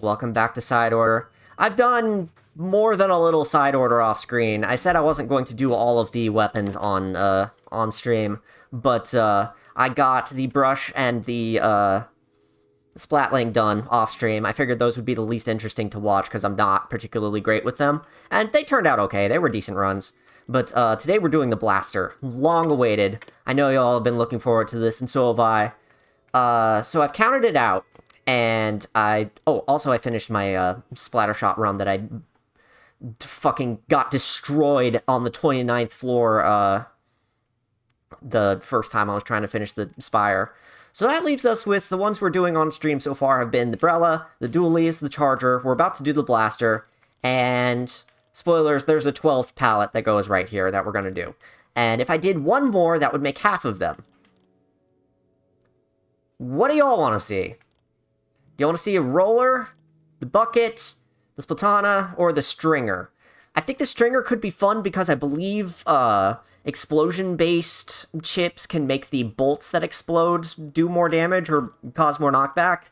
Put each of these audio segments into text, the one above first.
Welcome back to Side Order. I've done more than a little side order off screen. I said I wasn't going to do all of the weapons on stream, but I got the brush and the splatling done off stream. I figured those would be the least interesting to watch because I'm not particularly great with them, and they turned out okay. They were decent runs. But today we're doing the blaster. Long awaited. I know y'all have been looking forward to this, and so have I. So I've counted it out. And also I finished my Splattershot run that I fucking got destroyed on the 29th floor the first time I was trying to finish the Spire. So that leaves us with the ones we're doing on stream so far have been the Brella, the Dualies, the Charger. We're about to do the Blaster, and spoilers, there's a 12th palette that goes right here that we're going to do. And if I did one more, that would make half of them. What do y'all want to see? Do you want to see a roller, the bucket, the Splatana, or the stringer? I think the stringer could be fun because I believe explosion-based chips can make the bolts that explode do more damage or cause more knockback.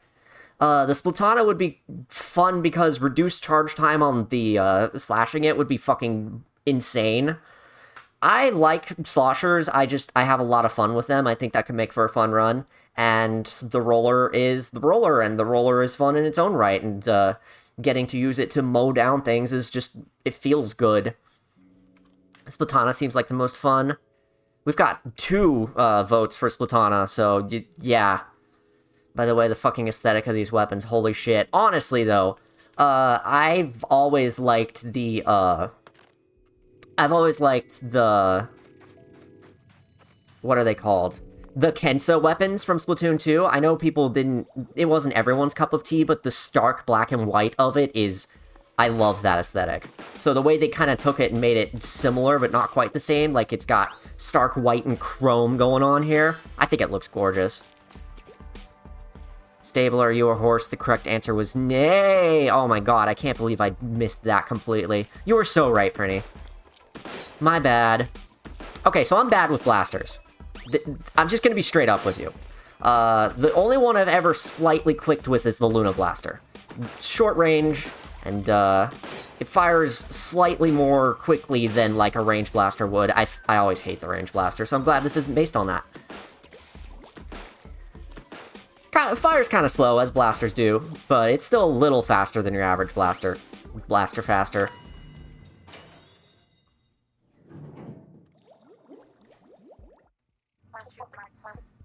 The Splatana would be fun because reduced charge time on the slashing it would be fucking insane. I like sloshers, I have a lot of fun with them. I think that could make for a fun run. And the roller is the roller, and the roller is fun in its own right, and getting to use it to mow down things is just, it feels good. Splatana seems like the most fun. We've got 2 votes for Splatana, so yeah. By the way, the fucking aesthetic of these weapons, holy shit. Honestly, though, I've always liked the, what are they called? The Kensa weapons from Splatoon 2. I know people it wasn't everyone's cup of tea, but the stark black and white of it is, I love that aesthetic. So the way they kind of took it and made it similar, but not quite the same, like it's got stark white and chrome going on here, I think it looks gorgeous. Stable, are you a horse? The correct answer was nay. Oh my god, I can't believe I missed that completely. You were so right, Prinny. My bad. Okay, so I'm bad with blasters. I'm just gonna be straight up with you. The only one I've ever slightly clicked with is the Luna Blaster. It's short range, and it fires slightly more quickly than like a range blaster would. I always hate the range blaster, so I'm glad this isn't based on that. Fire's kind of slow, as blasters do, but it's still a little faster than your average blaster. Blaster faster.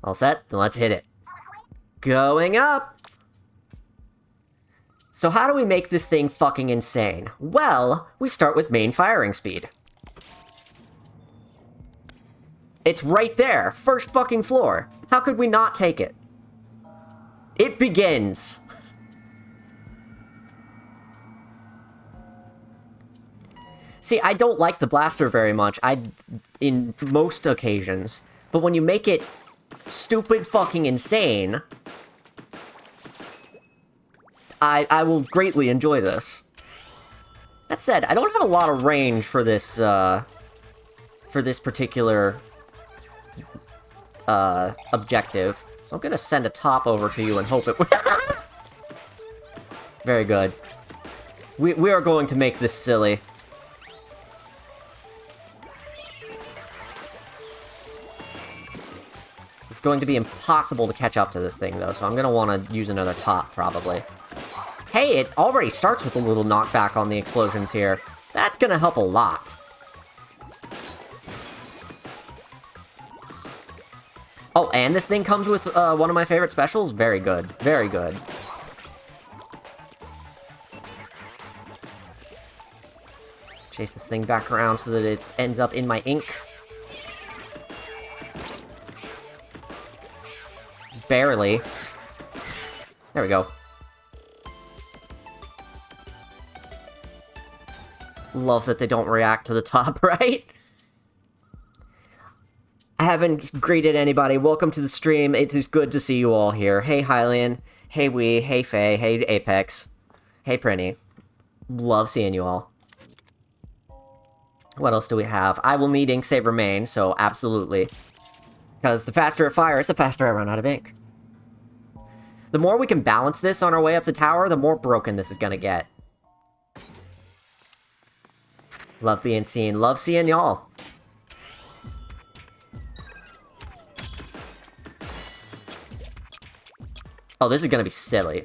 All set? Then let's hit it. Going up! So how do we make this thing fucking insane? Well, we start with main firing speed. It's right there! First fucking floor! How could we not take it? It begins! See, I don't like the blaster very much, in most occasions, but when you make it stupid fucking insane, I will greatly enjoy this. That said, I don't have a lot of range for this particular objective, so I'm gonna send a top over to you and hope it Very good. We are going to make this silly. It's going to be impossible to catch up to this thing, though, so I'm gonna want to use another top, probably. Hey, it already starts with a little knockback on the explosions here. That's gonna help a lot. Oh, and this thing comes with one of my favorite specials? Very good. Very good. Chase this thing back around so that it ends up in my ink. Barely. There we go. Love that they don't react to the top, right? I haven't greeted anybody. Welcome to the stream. It is good to see you all here. Hey, Hylian. Hey, Wee. Hey, Faye. Hey, Apex. Hey, Prinny. Love seeing you all. What else do we have? I will need ink save remain, so absolutely. Because the faster it fires, the faster I run out of ink. The more we can balance this on our way up the tower, the more broken this is gonna get. Love being seen. Love seeing y'all. Oh, this is gonna be silly.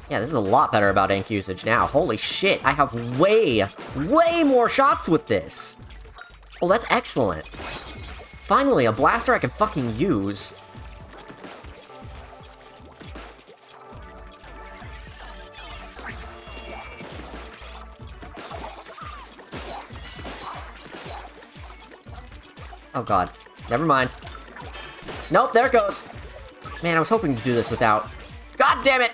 Yeah, this is a lot better about ink usage now. Holy shit, I have way more shots with this. Oh, that's excellent. Finally, a blaster I can fucking use. Oh god. Never mind. Nope, there it goes. Man, I was hoping to do this without... God damn it!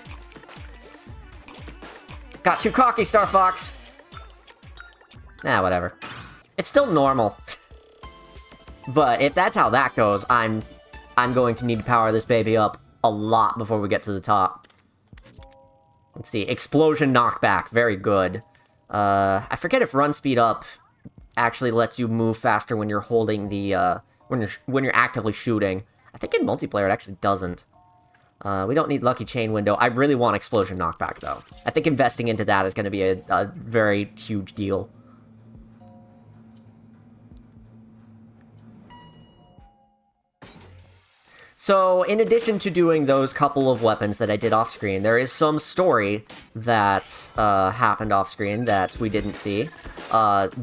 Got too cocky, Star Fox. Nah, whatever. It's still normal. But if that's how that goes, I'm going to need to power this baby up a lot before we get to the top. Let's see. Explosion knockback. Very good. I forget if run speed up actually lets you move faster when you're holding the, when you're actively shooting. I think in multiplayer it actually doesn't. We don't need Lucky Chain Window. I really want Explosion Knockback, though. I think investing into that is going to be a very huge deal. So, in addition to doing those couple of weapons that I did off-screen, there is some story that happened off-screen that we didn't see.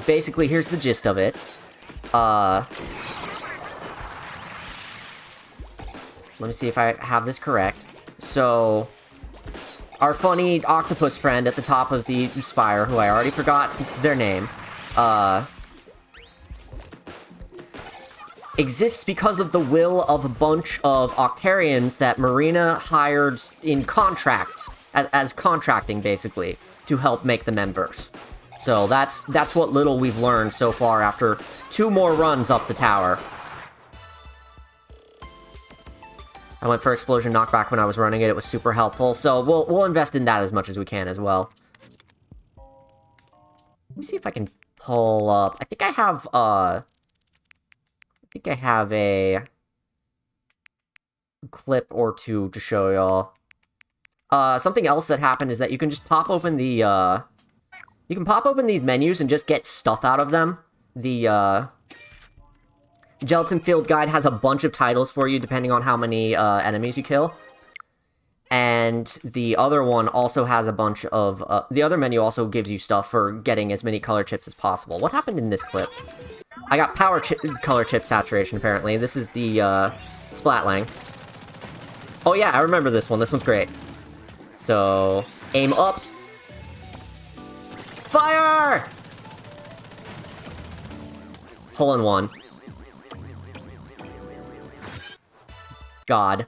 Basically, here's the gist of it. Let me see if I have this correct. So, our funny octopus friend at the top of the spire, who I already forgot their name, exists because of the will of a bunch of Octarians that Marina hired in contract, as contracting, basically, to help make the Memverse. So that's what little we've learned so far after 2 more runs up the tower. I went for Explosion Knockback when I was running it. It was super helpful, so we'll invest in that as much as we can as well. Let me see if I can pull up... I think I have a clip or two to show y'all. Something else that happened is that you can just pop open the, you can pop open these menus and just get stuff out of them. The, Gelatin Field Guide has a bunch of titles for you, depending on how many, enemies you kill. And the other one also has a bunch of, the other menu also gives you stuff for getting as many color chips as possible. What happened in this clip? I got color chip saturation, apparently. This is the, Splatlang. Oh yeah, I remember this one. This one's great. So, aim up. Fire! Hole in one. God.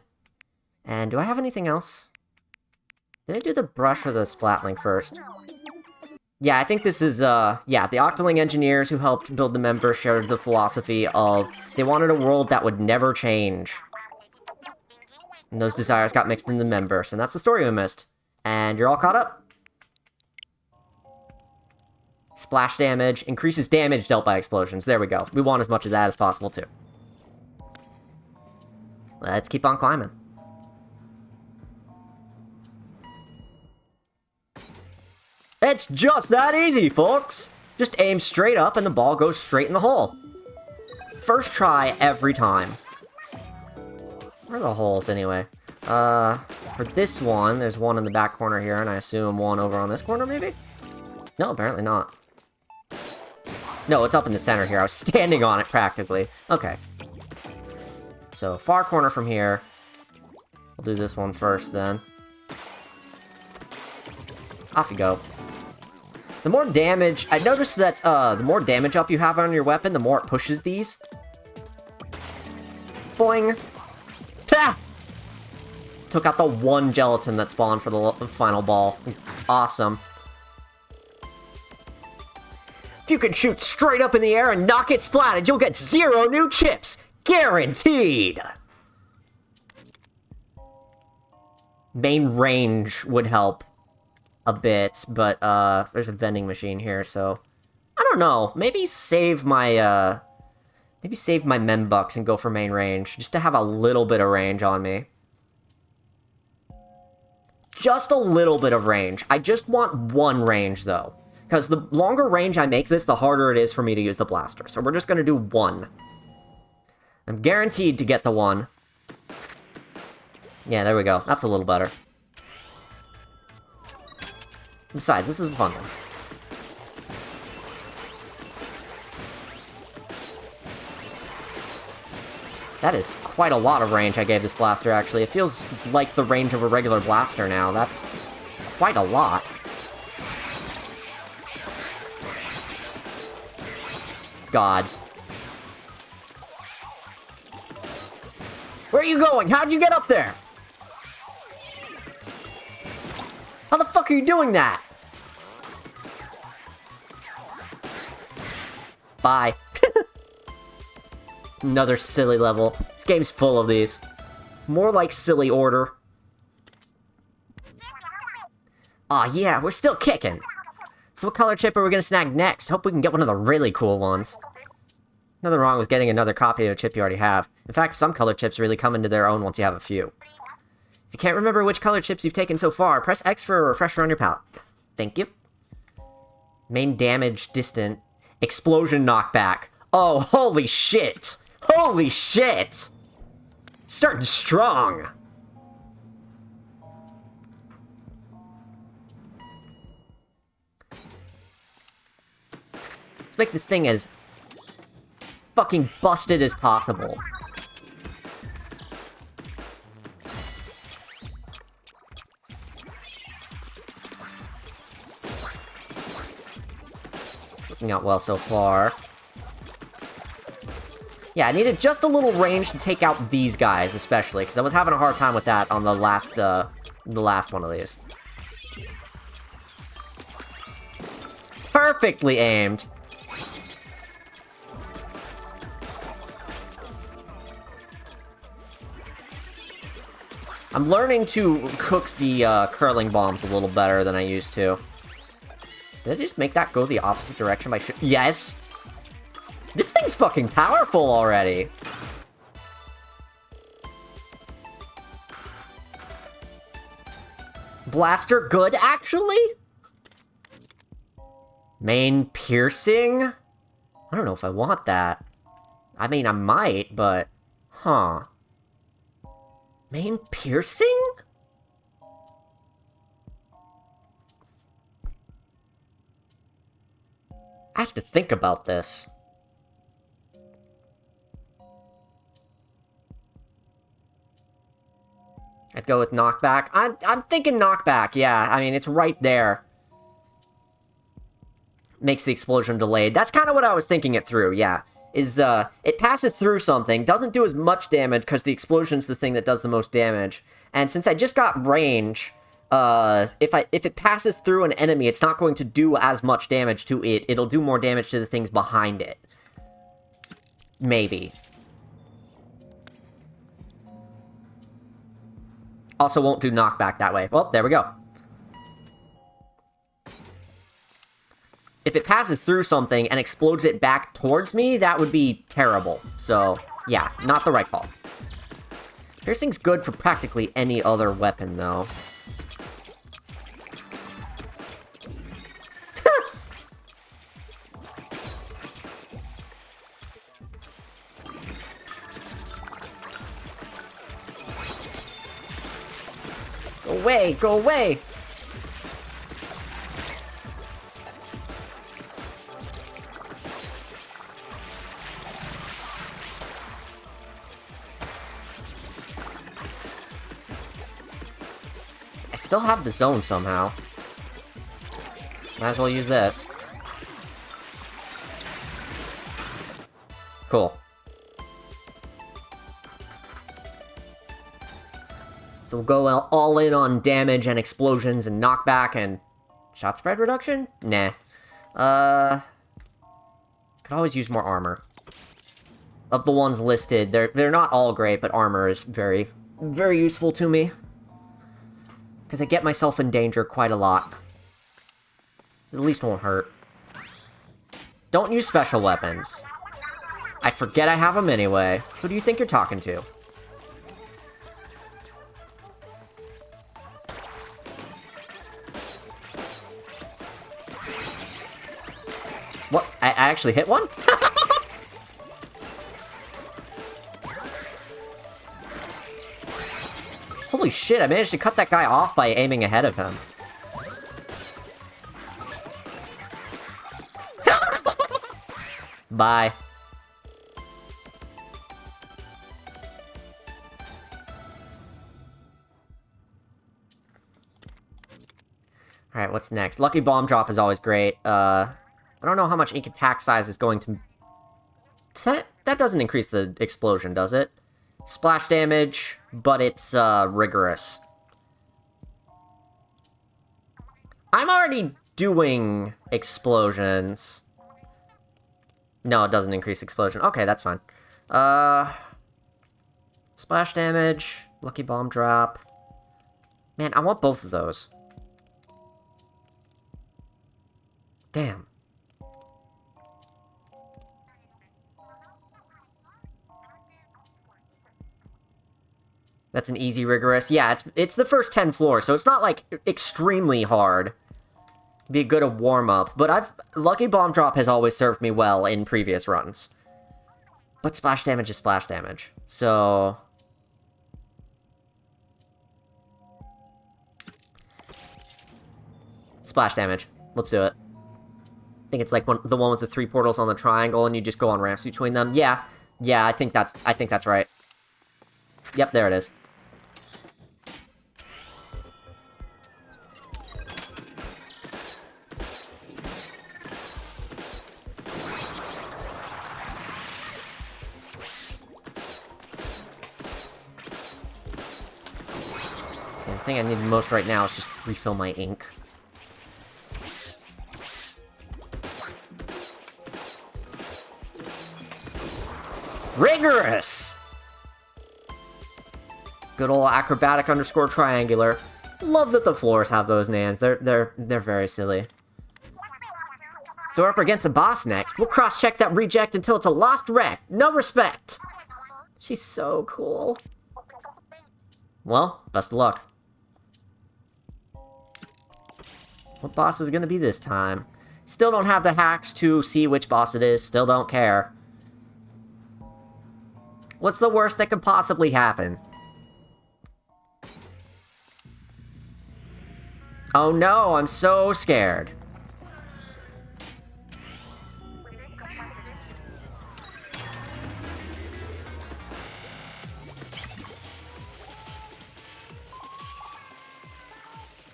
And do I have anything else? Did I do the brush or the Splatling first? Yeah, I think this is, yeah, the Octoling engineers who helped build the Memverse shared the philosophy of they wanted a world that would never change. And those desires got mixed in the Memverse, and that's the story we missed. And you're all caught up. Splash damage, increases damage dealt by explosions. There we go. We want as much of that as possible, too. Let's keep on climbing. It's just that easy, folks! Just aim straight up and the ball goes straight in the hole. First try every time. Where are the holes, anyway? For this one, there's one in the back corner here, and I assume one over on this corner, maybe? No, apparently not. No, it's up in the center here. I was standing on it, practically. Okay. So, far corner from here. We'll do this one first, then. Off you go. The more damage... I noticed that, the more damage up you have on your weapon, the more it pushes these. Boing! Ta! Took out the one gelatin that spawned for the final ball. Awesome. If you can shoot straight up in the air and not get splatted, you'll get 0 new chips! Guaranteed! Main range would help a bit, but, there's a vending machine here, so I don't know. Maybe save my mem bucks and go for main range, just to have a little bit of range on me. Just a little bit of range. I just want one range, though. Because the longer range I make this, the harder it is for me to use the blaster. So we're just going to do one. I'm guaranteed to get the one. Yeah, there we go. That's a little better. Besides, this is fun. That is quite a lot of range I gave this blaster, actually. It feels like the range of a regular blaster now. That's quite a lot. God. Where are you going? How'd you get up there? How the fuck are you doing that? Bye. Another silly level. This game's full of these. More like silly order. Aw, yeah, we're still kicking. So what color chip are we gonna snag next? Hope we can get one of the really cool ones. Nothing wrong with getting another copy of a chip you already have. In fact, some color chips really come into their own once you have a few. If you can't remember which color chips you've taken so far, press X for a refresher on your palette. Thank you. Main damage distant. Explosion knockback. Oh, holy shit! Holy shit! Starting strong! Let's make this thing as fucking busted as possible. Working out well so far. Yeah, I needed just a little range to take out these guys, especially, because I was having a hard time with that on the last one of these. Perfectly aimed! I'm learning to cook the curling bombs a little better than I used to. Did I just make that go the opposite direction by Yes! This thing's fucking powerful already! Blaster good, actually? Main piercing? I don't know if I want that. I mean, I might, but... Huh. Main piercing? I have to think about this. I'd go with knockback. I'm thinking knockback, yeah. I mean, it's right there. Makes the explosion delayed. That's kind of what I was thinking it through, yeah. It passes through something, doesn't do as much damage, because the explosion's the thing that does the most damage. And since I just got range, if it passes through an enemy, it's not going to do as much damage to it. It'll do more damage to the things behind it. Maybe. Also won't do knockback that way. Well, there we go. If it passes through something and explodes it back towards me, that would be terrible. So, yeah, not the right call. Piercing's good for practically any other weapon, though. Go away! Go away! I still have the zone somehow. Might as well use this. Cool. So we'll go all in on damage and explosions and knockback and shot spread reduction? Nah. Could always use more armor. Of the ones listed, they're not all great, but armor is very, very useful to me. Because I get myself in danger quite a lot. It at least won't hurt. Don't use special weapons. I forget I have them anyway. Who do you think you're talking to? What? I actually hit one? Holy shit, I managed to cut that guy off by aiming ahead of him. Bye. Alright, what's next? Lucky Bomb Drop is always great. I don't know how much ink attack size is going to... That doesn't increase the explosion, does it? Splash damage, but it's, rigorous. I'm already doing explosions. No, it doesn't increase explosion. Okay, that's fine. Splash damage, Lucky Bomb Drop. Man, I want both of those. Damn. That's an easy rigorous. Yeah, it's the first 10 floors, so it's not, like, extremely hard. Be a good warm-up, but Lucky Bomb Drop has always served me well in previous runs. But splash damage is splash damage, so... Splash damage. Let's do it. I think it's like the one with the 3 portals on the triangle, and you just go on ramps between them. Yeah, I think that's right. Yep, there it is. The thing I need the most right now is just refill my ink. Rigorous! Good old acrobatic _ triangular. Love that the floors have those names. They're very silly. So we're up against the boss next. We'll cross-check that reject until it's a lost wreck. No respect! She's so cool. Well, best of luck. What boss is gonna be this time? Still don't have the hacks to see which boss it is. Still don't care. What's the worst that could possibly happen? Oh no, I'm so scared.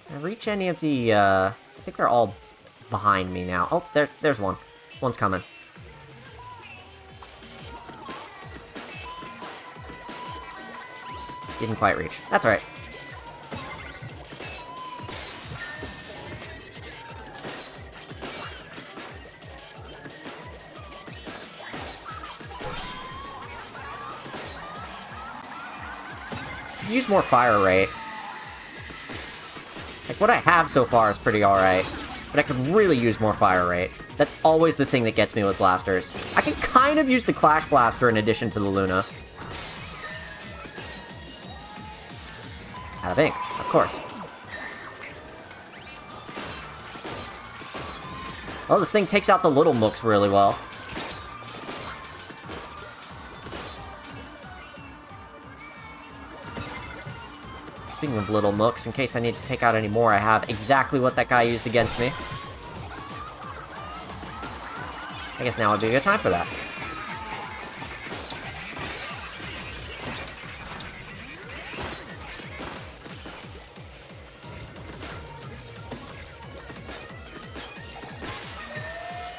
Can I reach any of the, I think they're all behind me now. Oh, there's one. One's coming. Didn't quite reach. That's alright. Use more fire rate. Like, what I have so far is pretty alright. But I could really use more fire rate. That's always the thing that gets me with blasters. I can kind of use the Clash Blaster in addition to the Luna. Out of ink, of course. Oh, this thing takes out the little mooks really well. Speaking of little mooks, in case I need to take out any more, I have exactly what that guy used against me. I guess now would be a good time for that.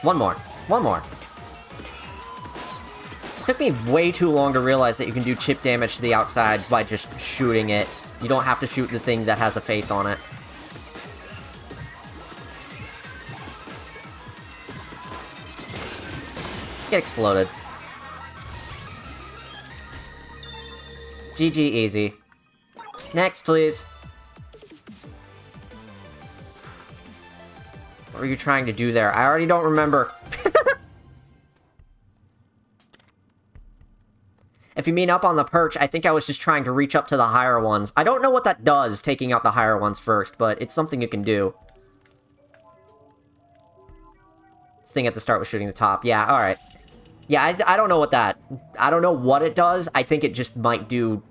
One more. One more. It took me way too long to realize that you can do chip damage to the outside by just shooting it. You don't have to shoot the thing that has a face on it. Get exploded. GG easy. Next, please. What were you trying to do there? I already don't remember. If you mean up on the perch, I think I was just trying to reach up to the higher ones. I don't know what that does, taking out the higher ones first, but it's something you can do. This thing at the start was shooting the top. Yeah, alright. Yeah, I don't know what that... I don't know what it does. I think it just might do...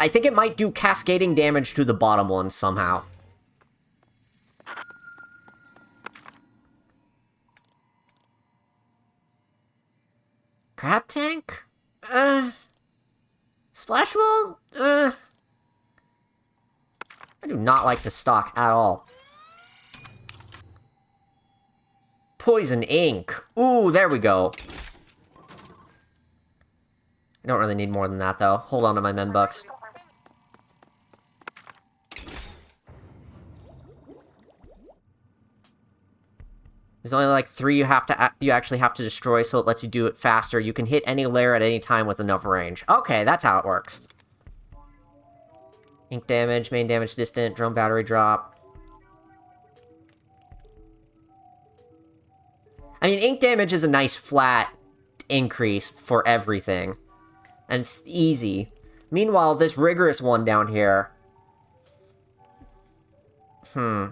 I think it might do cascading damage to the bottom ones somehow. Crab tank? Splash wall? I do not like the stock at all. Poison ink. Ooh, there we go. I don't really need more than that, though. Hold on to my membucks. There's only like 3 you actually have to destroy, so it lets you do it faster. You can hit any layer at any time with enough range. Okay, that's how it works. Ink damage, main damage distant, drone battery drop. I mean, ink damage is a nice flat increase for everything. And it's easy. Meanwhile, this rigorous one down here... I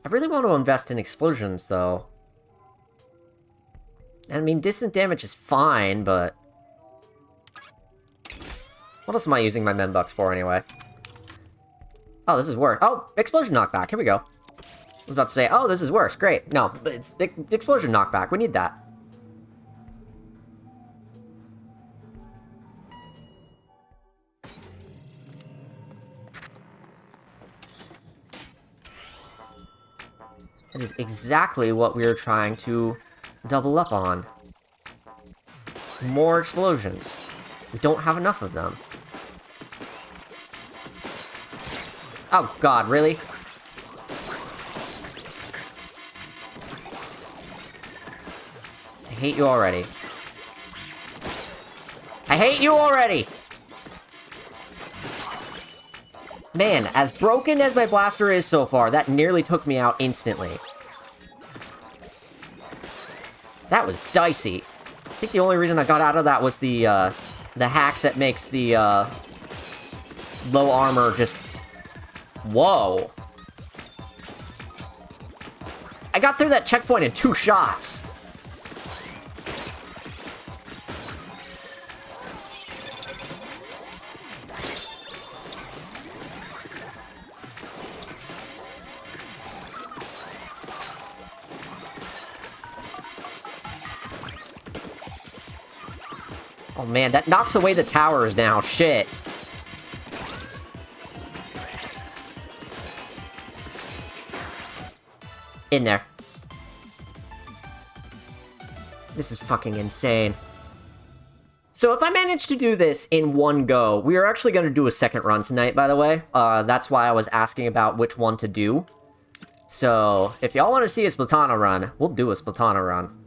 really want to invest in explosions, though. I mean, distant damage is fine, but... What else am I using my membucks for, anyway? Oh, this is worse. Oh, explosion knockback. Here we go. I was about to say, oh, this is worse. Great. No, but it's the explosion knockback. We need that. That is exactly what we were trying to double up on. More explosions. We don't have enough of them. Oh god, really? I hate you already. I hate you already! Man, as broken as my blaster is so far, that nearly took me out instantly. That was dicey. I think the only reason I got out of that was the hack that makes the, low armor just... Whoa! I got through that checkpoint in 2 shots! Oh man, that knocks away the towers now, shit. In there. This is fucking insane. So if I manage to do this in one go, we are actually going to do a second run tonight, by the way. That's why I was asking about which one to do. So if y'all want to see a Splatana run, we'll do a Splatana run.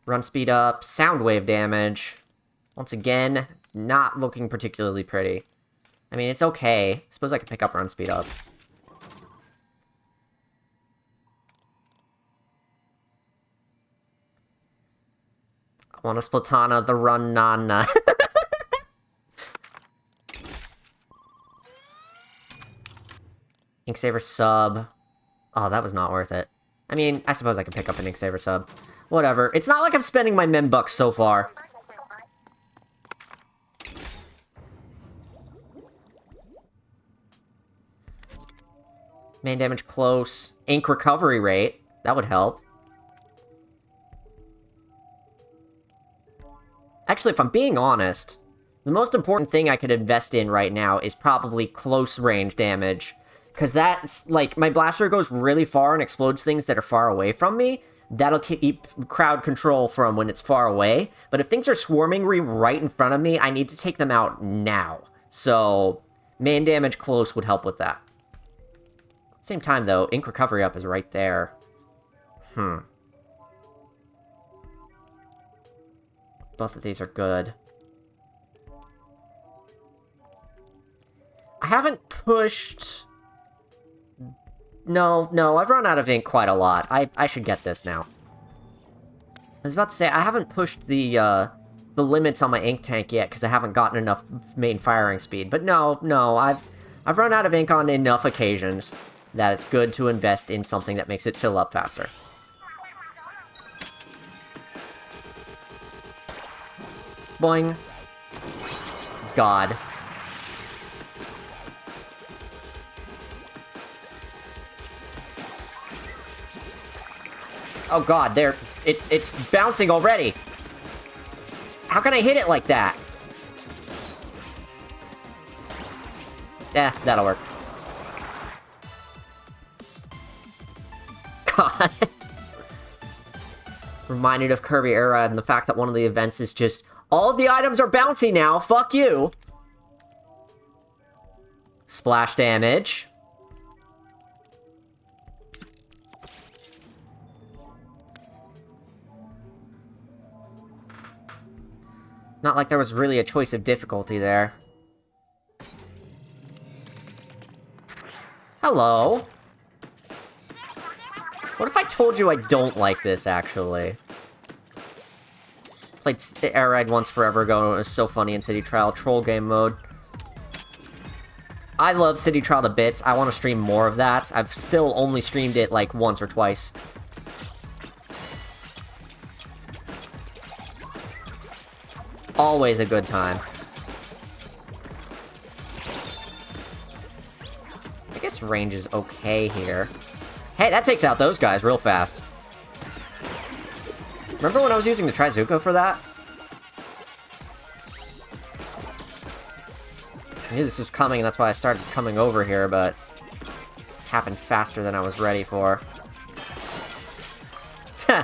Run speed up, sound wave damage. Once again, not looking particularly pretty. I mean, it's okay. I suppose I could pick up run speed up. I want a Splatana the run nana. Inksaver sub. Oh, that was not worth it. I mean, I suppose I could pick up an Inksaver sub. Whatever. It's not like I'm spending my membucks so far. Main damage close. Ink recovery rate. That would help. Actually, if I'm being honest, the most important thing I could invest in right now is probably close range damage. Because that's, like, my blaster goes really far and explodes things that are far away from me. That'll keep crowd control from when it's far away. But if things are swarming right in front of me, I need to take them out now. So, main damage close would help with that. At the same time, though, ink recovery up is right there. Both of these are good. I haven't pushed... No, I've run out of ink quite a lot. I should get this now. I was about to say, I haven't pushed the limits on my ink tank yet, because I haven't gotten enough main firing speed. But no, I've run out of ink on enough occasions that it's good to invest in something that makes it fill up faster. Boing. God. Oh god, it's bouncing already! How can I hit it like that? That'll work. God. Reminded of Kirby era and the fact that one of the events is just, all of the items are bouncy now, fuck you! Splash damage. Not like there was really a choice of difficulty there. Hello. What if I told you I don't like this, actually? Played Air Ride once forever ago, and it was so funny in City Trial troll game mode. I love City Trial to bits. I want to stream more of that. I've still only streamed it, like, once or twice. Always a good time. I guess range is okay here. Hey, that takes out those guys real fast. Remember when I was using the Trizuko for that? I knew this was coming, and that's why I started coming over here, but it happened faster than I was ready for. Heh.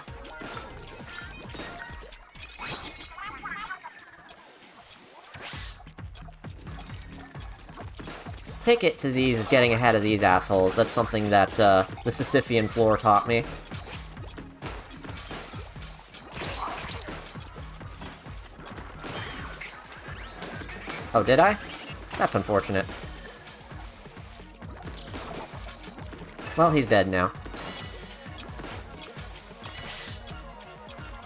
Ticket to these is getting ahead of these assholes. That's something that the Sisyphean floor taught me. Oh, did I? That's unfortunate. Well, he's dead now.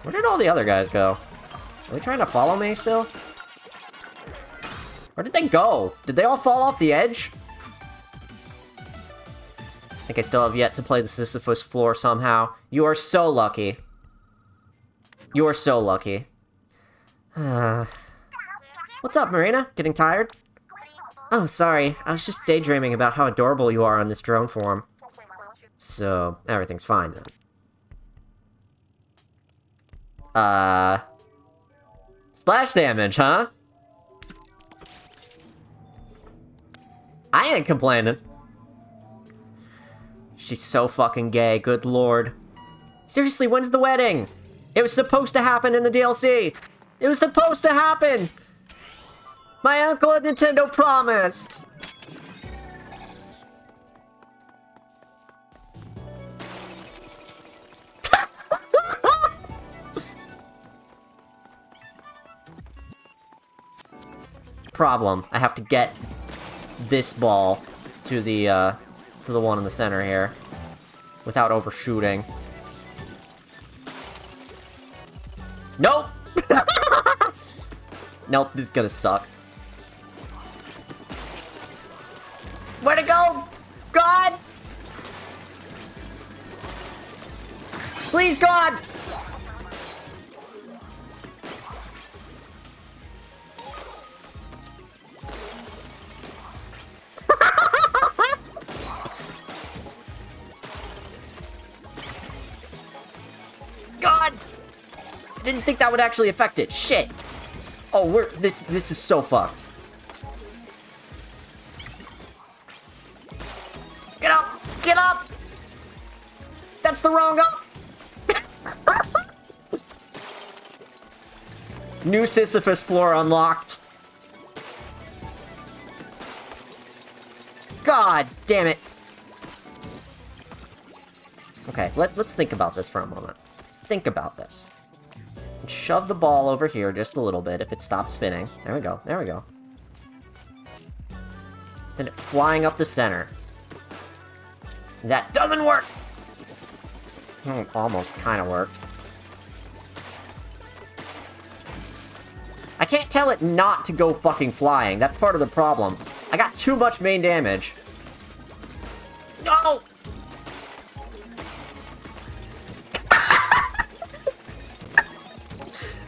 Where did all the other guys go? Are they trying to follow me still? Where did they go? Did they all fall off the edge? I think I still have yet to play the Sisyphus floor somehow. You are so lucky. You are so lucky. What's up, Marina? Getting tired? Oh, sorry. I was just daydreaming about how adorable you are on this drone form. So, everything's fine then. Splash damage, huh? I ain't complaining. She's so fucking gay, good lord. Seriously, when's the wedding? It was supposed to happen in the DLC! It was supposed to happen! My uncle at Nintendo promised! Problem. I have to get this ball to the one in the center here without overshooting. Nope! Nope, this is gonna suck. Where'd it go? God! Please, God! God! I didn't think that would actually affect it. Shit! Oh, this is so fucked. Get up! Get up! That's the wrong up! New Sisyphus floor unlocked. God damn it. Okay, let's think about this for a moment. Let's think about this. Shove the ball over here just a little bit if it stops spinning. There we go, there we go. Send it flying up the center. That doesn't work! Almost kind of worked. I can't tell it not to go fucking flying. That's part of the problem. I got too much main damage. No!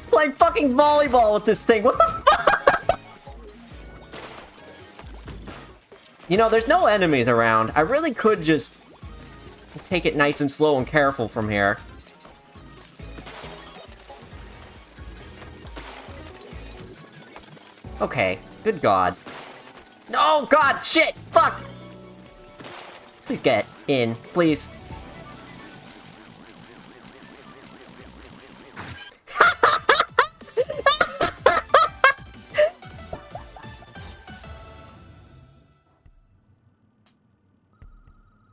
Playing fucking volleyball with this thing. What the fuck? You know, there's no enemies around. I really could just take it nice and slow and careful from here. Okay, good God. No, God, shit, fuck! Please get in, please.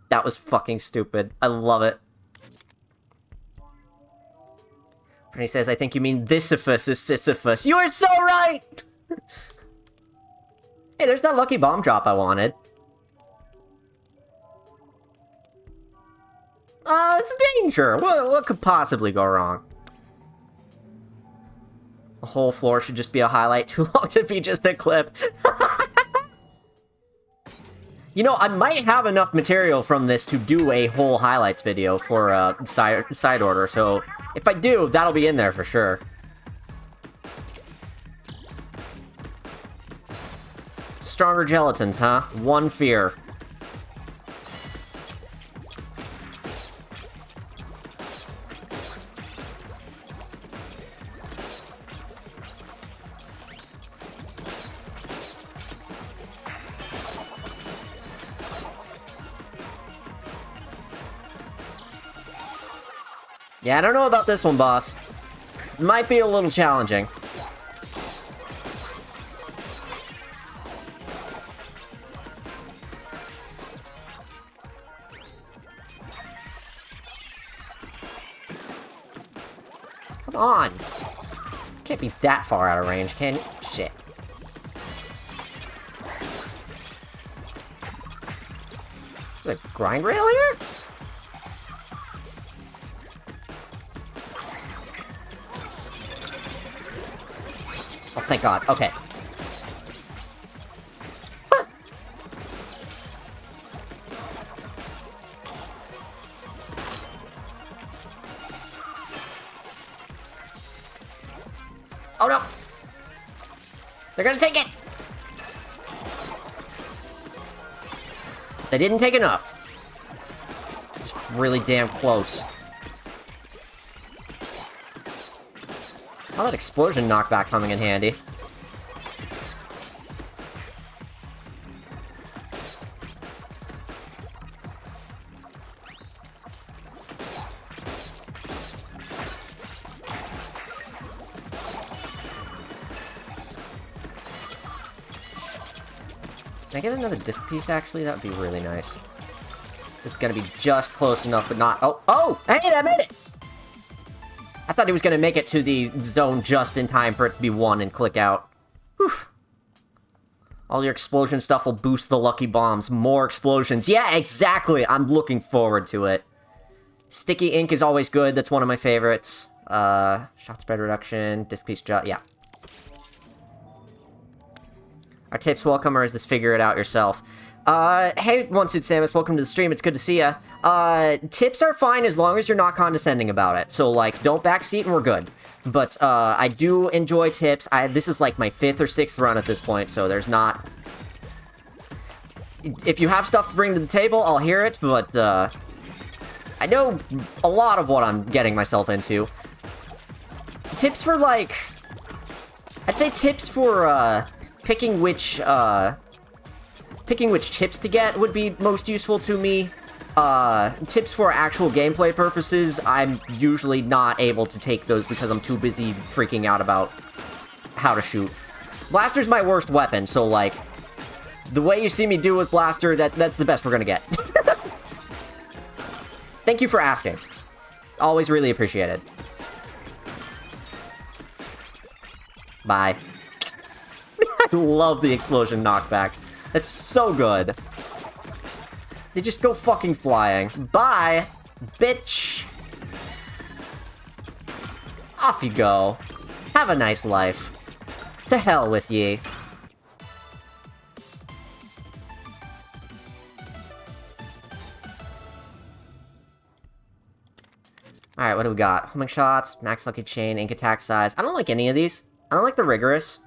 That was fucking stupid. I love it. Brittany says, I think you mean Thisifus is Sisyphus. You are so right! Hey, there's that lucky bomb drop I wanted. It's danger. What could possibly go wrong? The whole floor should just be a highlight. Too long to be just a clip. You know, I might have enough material from this to do a whole highlights video for side order, so if I do, that'll be in there for sure. Stronger gelatins, huh? One fear. Yeah, I don't know about this one, boss. Might be a little challenging. Come on! Can't be that far out of range, can you? Shit. Is there a grind rail here? Oh, thank God. Okay. Oh no! They're gonna take it! They didn't take enough. Just really damn close. Oh, that explosion knockback coming in handy. Can I get another disc piece, actually? That would be really nice. This is gonna be just close enough, but not... Oh! Oh! Hey, that made it! I thought he was gonna make it to the zone just in time for it to be won and click out. Whew. All your explosion stuff will boost the lucky bombs. More explosions. Yeah, exactly! I'm looking forward to it. Sticky ink is always good. That's one of my favorites. Shot spread reduction, disc piece shot, yeah. Are tips welcome, or is this figure it out yourself? Hey, One Suit Samus, welcome to the stream, it's good to see ya. Tips are fine as long as you're not condescending about it. So, like, don't backseat and we're good. But, I do enjoy tips. This is, like, my 5th or 6th run at this point, so there's not... If you have stuff to bring to the table, I'll hear it, but, I know a lot of what I'm getting myself into. Tips for, like... I'd say tips for, picking which chips to get would be most useful to me. Tips for actual gameplay purposes, I'm usually not able to take those because I'm too busy freaking out about how to shoot. Blaster's my worst weapon, so, like, the way you see me do with Blaster, that's the best we're gonna get. Thank you for asking. Always really appreciate it. Bye. I love the explosion knockback. That's so good. They just go fucking flying. Bye, bitch. Off you go. Have a nice life. To hell with ye. Alright, what do we got? Homing shots, max lucky chain, ink attack size. I don't like any of these. I don't like the rigorous.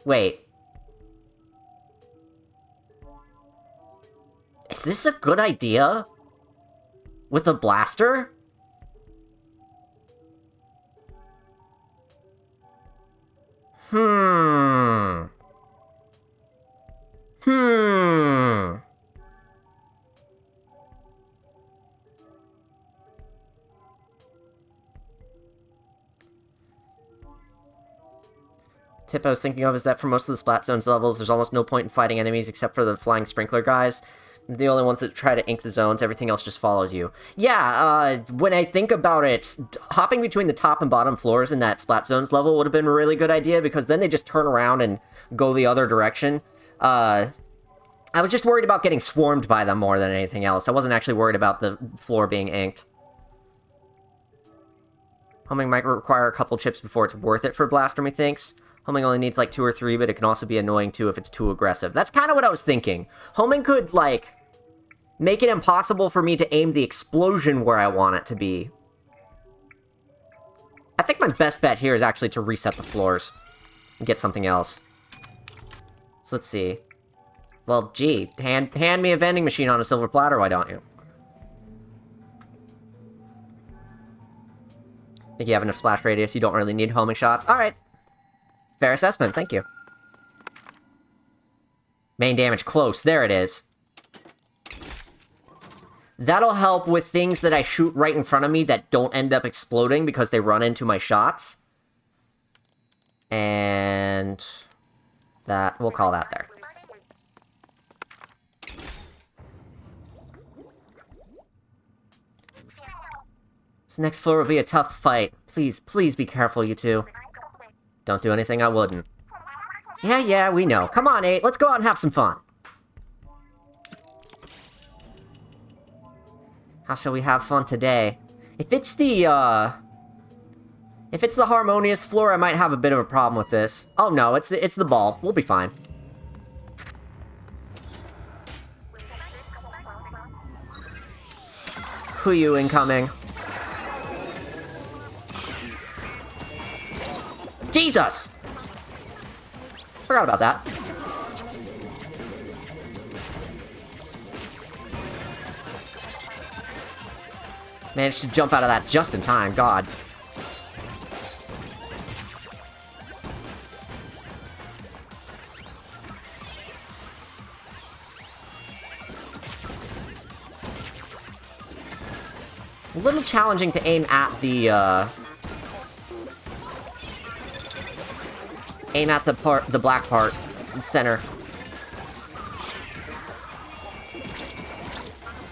Wait. Is this a good idea? With a blaster? Hmm. Tip I was thinking of is that for most of the Splat Zones levels, there's almost no point in fighting enemies except for the flying sprinkler guys. The only ones that try to ink the zones, everything else just follows you. Yeah, when I think about it, hopping between the top and bottom floors in that Splat Zones level would have been a really good idea, because then they just turn around and go the other direction. I was just worried about getting swarmed by them more than anything else. I wasn't actually worried about the floor being inked. Homing might require a couple chips before it's worth it for Blaster, methinks. Homing only needs like 2 or 3, but it can also be annoying too if it's too aggressive. That's kind of what I was thinking. Homing could, like, make it impossible for me to aim the explosion where I want it to be. I think my best bet here is actually to reset the floors and get something else. So let's see. Well, gee, hand me a vending machine on a silver platter, why don't you? Think you have enough splash radius, you don't really need homing shots. Alright. Fair assessment, thank you. Main damage close, there it is. That'll help with things that I shoot right in front of me that don't end up exploding because they run into my shots. And that, we'll call that there. This next floor will be a tough fight. Please, please be careful, you two. Don't do anything I wouldn't. Yeah, we know. Come on, 8. Let's go out and have some fun. How shall we have fun today? If it's the harmonious floor, I might have a bit of a problem with this. Oh no, it's the ball. We'll be fine. Huyu incoming. Jesus! Forgot about that. Managed to jump out of that just in time, God. A little challenging to aim at the, the black part, the center.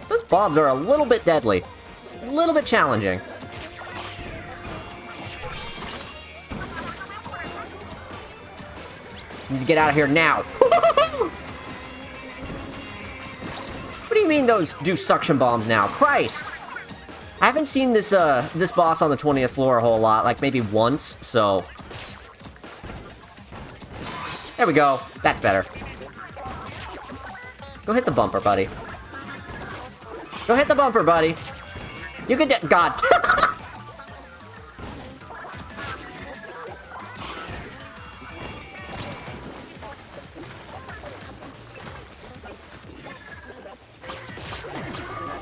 Those bombs are a little bit deadly. A little bit challenging. Need to get out of here now. What do you mean those do suction bombs now? Christ! I haven't seen this, this boss on the 20th floor a whole lot, like maybe once, so... There we go. That's better. Go hit the bumper, buddy. Go hit the bumper, buddy. You can God.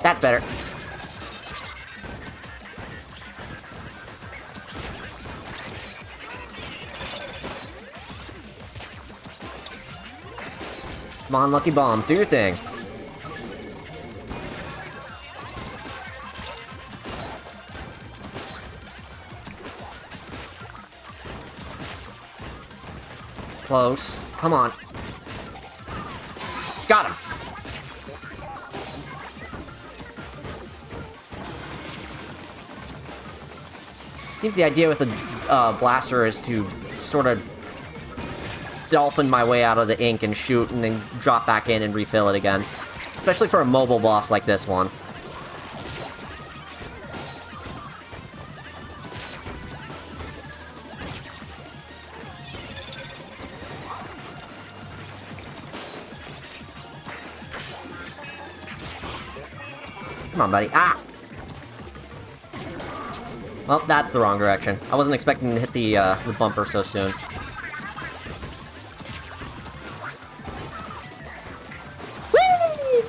That's better. Come on, lucky bombs, do your thing. Close. Come on. Got him. Seems the idea with the blaster is to sort of dolphin my way out of the ink and shoot and then drop back in and refill it again. Especially for a mobile boss like this one. Come on, buddy. Ah! Well, that's the wrong direction. I wasn't expecting to hit the bumper so soon. Whee!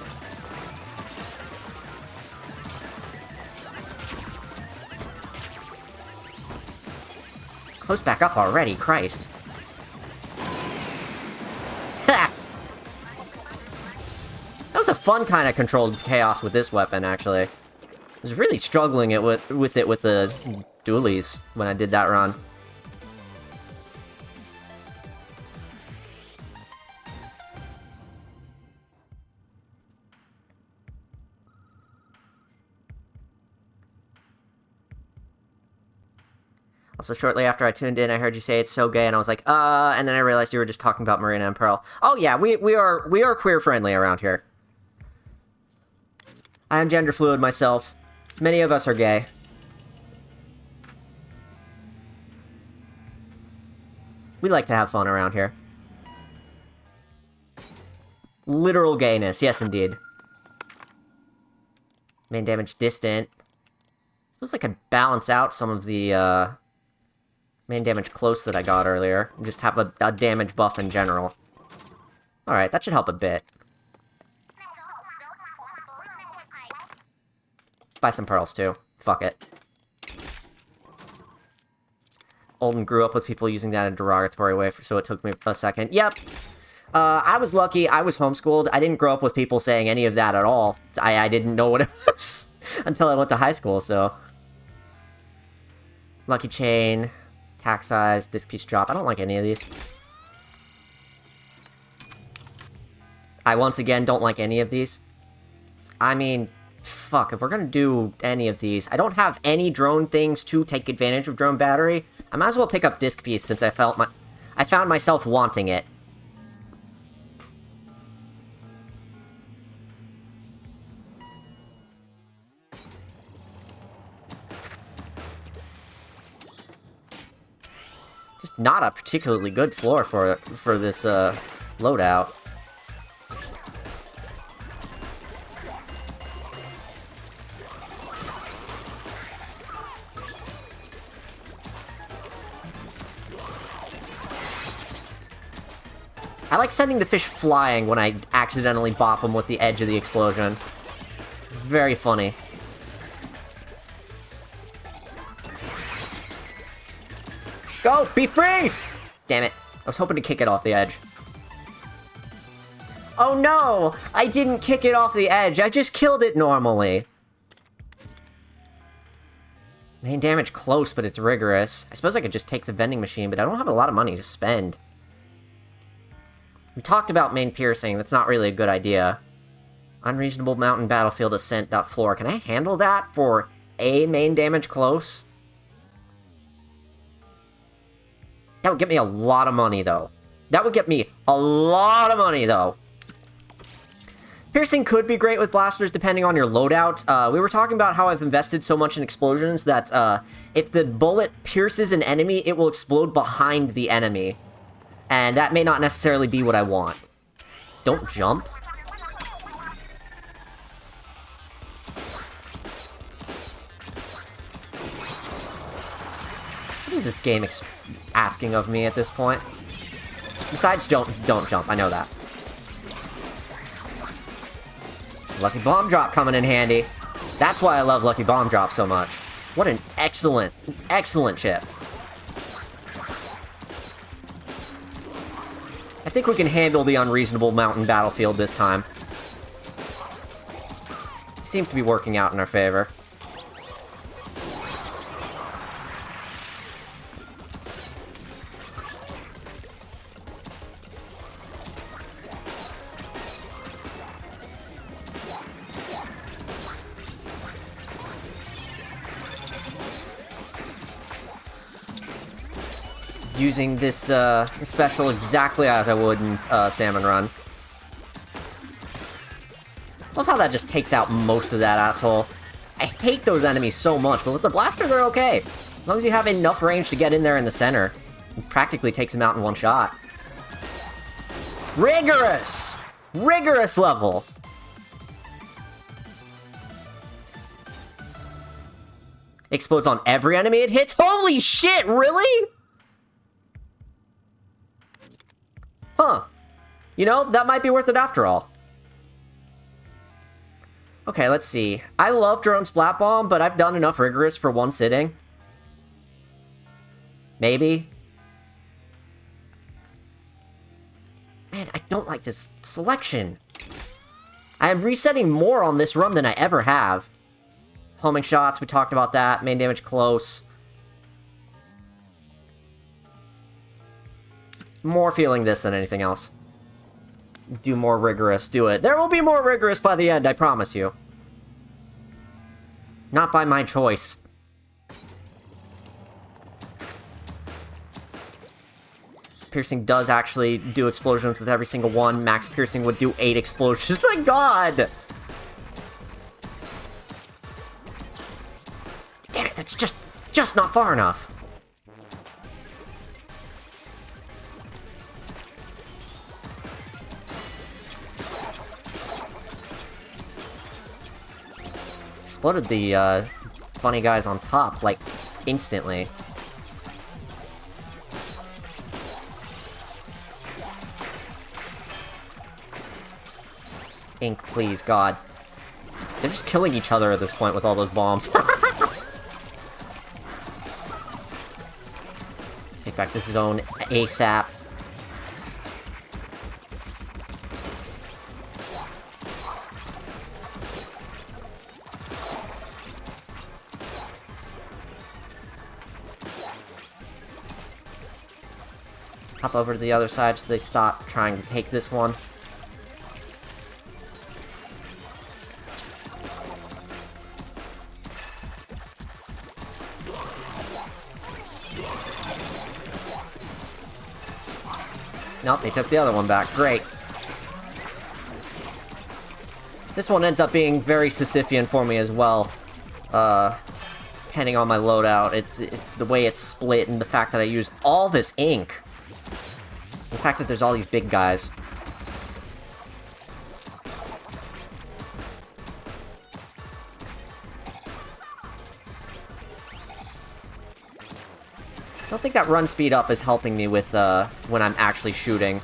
Close back up already, Christ. Ha! That was a fun kind of controlled chaos with this weapon, actually. I was really struggling with the dualies when I did that run. Also, shortly after I tuned in, I heard you say it's so gay, and I was like, and then I realized you were just talking about Marina and Pearl. Oh yeah, we are queer friendly around here. I am gender fluid myself. Many of us are gay. We like to have fun around here. Literal gayness, yes indeed. Main damage distant. Suppose I could balance out some of the main damage close that I got earlier. And just have a damage buff in general. Alright, that should help a bit. Buy some pearls, too. Fuck it. Olden grew up with people using that in a derogatory way, so it took me a second. Yep. I was lucky. I was homeschooled. I didn't grow up with people saying any of that at all. I didn't know what it was until I went to high school, so... Lucky chain. Attack size. Disc piece drop. I don't like any of these. I, once again, don't like any of these. I mean... Fuck, if we're gonna do any of these, I don't have any drone things to take advantage of drone battery. I might as well pick up disc piece since I found myself wanting it. Just not a particularly good floor for this loadout. I like sending the fish flying when I accidentally bop them with the edge of the explosion. It's very funny. Go! Be free! Damn it. I was hoping to kick it off the edge. Oh no! I didn't kick it off the edge. I just killed it normally. Main damage close, but it's rigorous. I suppose I could just take the vending machine, but I don't have a lot of money to spend. We talked about main piercing. That's not really a good idea. Unreasonable mountain battlefield ascent floor. Can I handle that for a main damage close? That would get me a lot of money, though. That would get me a lot of money, though. Piercing could be great with blasters depending on your loadout. We were talking about how I've invested so much in explosions that if the bullet pierces an enemy, it will explode behind the enemy. And that may not necessarily be what I want. Don't jump. What is this game asking of me at this point? Besides, don't jump. I know that. Lucky Bomb Drop coming in handy. That's why I love Lucky Bomb Drop so much. What an excellent chip. I think we can handle the unreasonable mountain battlefield this time. It seems to be working out in our favor. Using this special exactly as I would in Salmon Run. Love how that just takes out most of that asshole. I hate those enemies so much, but with the blaster, they're okay. As long as you have enough range to get in there in the center, it practically takes them out in one shot. Rigorous! Rigorous level! Explodes on every enemy it hits? Holy shit, really? Huh. You know, that might be worth it after all. Okay, let's see. I love Drone Splat Bomb, but I've done enough Rigorous for one sitting. Maybe. Man, I don't like this selection. I am resetting more on this run than I ever have. Homing shots, we talked about that. Main damage close. More feeling this than anything else. Do more Rigorous, do it. There will be more Rigorous by the end, I promise you. Not by my choice. Piercing does actually do explosions with every single one. Max Piercing would do 8 explosions. My god! Damn it, that's just not far enough. Exploded the funny guys on top, like, instantly. Ink, please, God. They're just killing each other at this point with all those bombs. Take back this zone ASAP. Hop over to the other side so they stop trying to take this one. Nope, they took the other one back. Great. This one ends up being very Sisyphean for me as well. Depending on my loadout, it's the way it's split and the fact that I use all this ink. The fact that there's all these big guys. I don't think that run speed up is helping me with, when I'm actually shooting.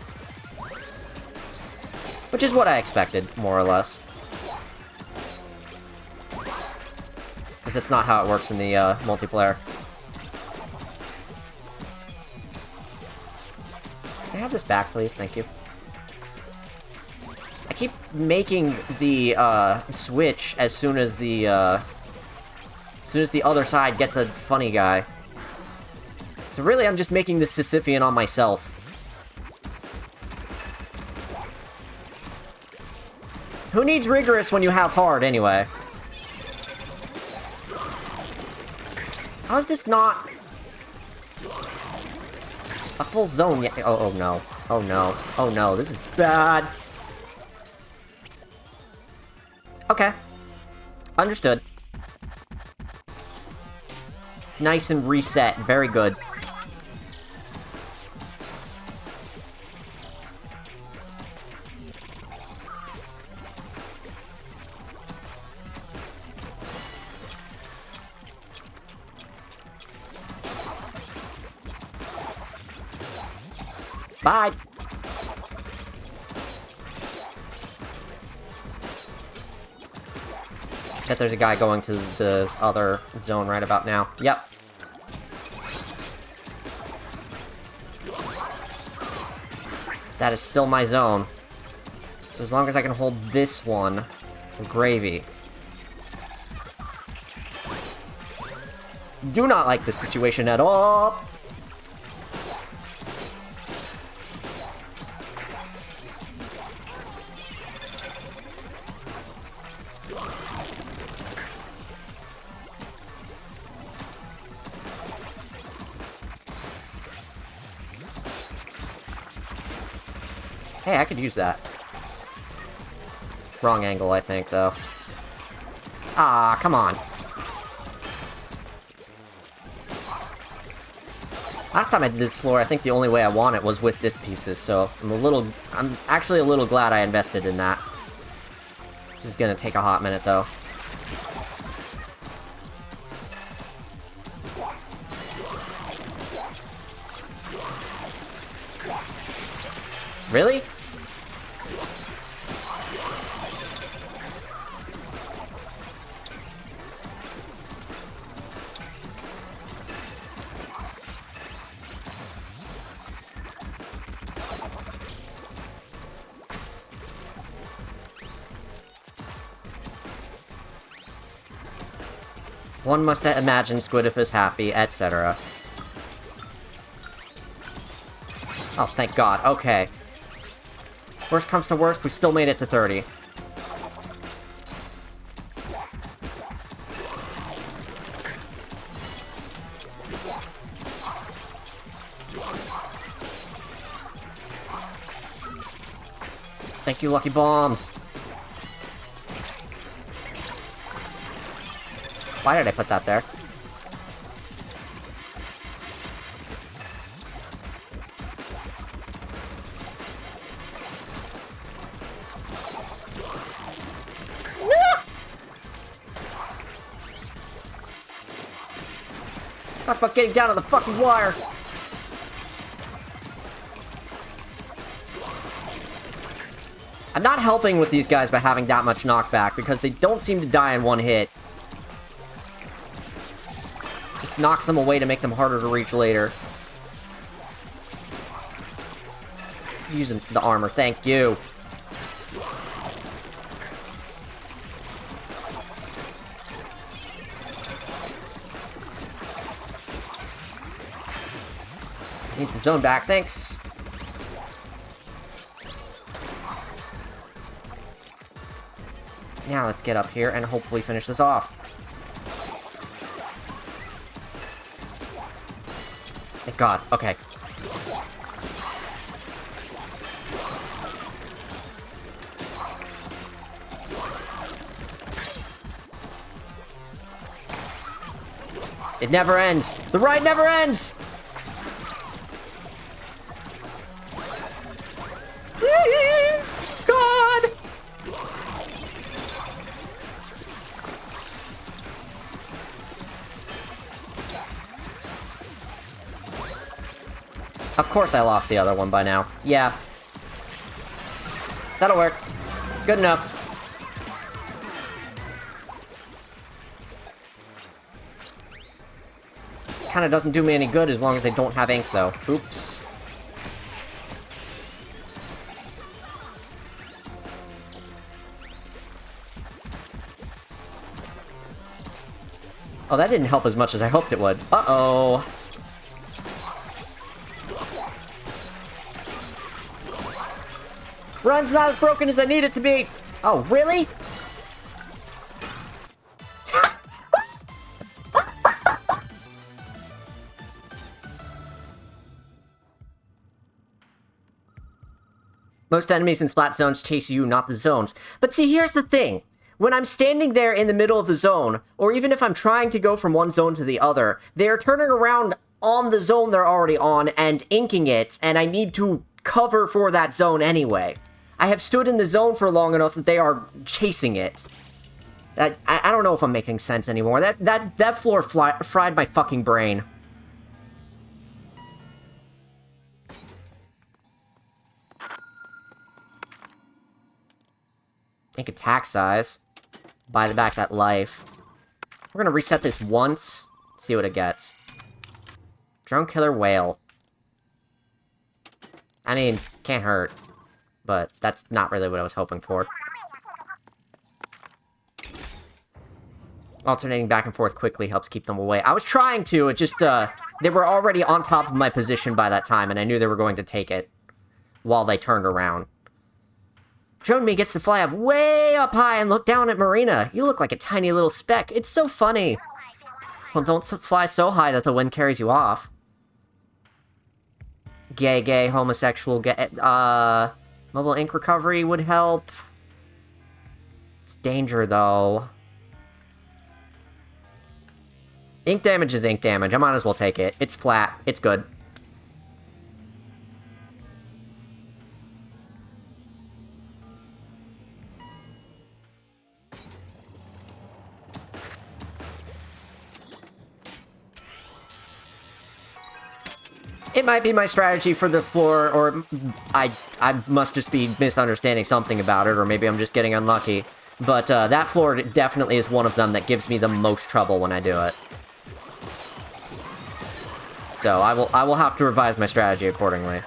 Which is what I expected, more or less. Because that's not how it works in the, multiplayer. Can I have this back, please? Thank you. I keep making the, switch as soon as the other side gets a funny guy. So really, I'm just making this Sisyphean on myself. Who needs Rigorous when you have Hard, anyway? How is this not a full zone yet? Oh no. Oh no. Oh no, this is bad. Okay. Understood. Nice and reset. Very good. Bye! Bet there's a guy going to the other zone right about now. Yep. That is still my zone. So as long as I can hold this one, gravy. Do not like this situation at all! Hey, I could use that. Wrong angle, I think, though. Ah, come on. Last time I did this floor, I think the only way I won it was with this pieces, so I'm actually a little glad I invested in that. This is gonna take a hot minute, though. Really? One must imagine Squidip is happy, etc. Oh, thank God. Okay. Worst comes to worst, we still made it to 30. Thank you, Lucky Bombs. Why did I put that there? Talk about getting down to the fucking wire. I'm not helping with these guys by having that much knockback, because they don't seem to die in one hit. Just knocks them away to make them harder to reach later. Using the armor, thank you. Need the zone back, thanks. Now let's get up here and hopefully finish this off. Thank God, okay. It never ends! The ride never ends! Please! God! Of course I lost the other one by now. Yeah. That'll work. Good enough. Kinda doesn't do me any good as long as I don't have ink, though. Oops. Oh, that didn't help as much as I hoped it would. Uh-oh. Run's not as broken as I need it to be! Oh, really? Most enemies in Splat zones chase you, not the zones. But see, here's the thing. When I'm standing there in the middle of the zone, or even if I'm trying to go from one zone to the other, they're turning around on the zone they're already on and inking it, and I need to cover for that zone anyway. I have stood in the zone for long enough that they are chasing it. I don't know if I'm making sense anymore. That floor fried my fucking brain. Think attack size. Buy back that life. We're gonna reset this once. See what it gets. Drone killer whale. I mean, can't hurt. But that's not really what I was hoping for. Alternating back and forth quickly helps keep them away. I was trying to, it just, they were already on top of my position by that time, and I knew they were going to take it while they turned around. Drone me gets to fly up way up high and look down at Marina. You look like a tiny little speck. It's so funny. Well, don't fly so high that the wind carries you off. Gay, homosexual, gay, Mobile ink recovery would help. It's danger, though. Ink damage is ink damage. I might as well take it. It's flat. It's good. It might be my strategy for the floor, or I must just be misunderstanding something about it, or maybe I'm just getting unlucky. But that floor definitely is one of them that gives me the most trouble when I do it. So I will have to revise my strategy accordingly.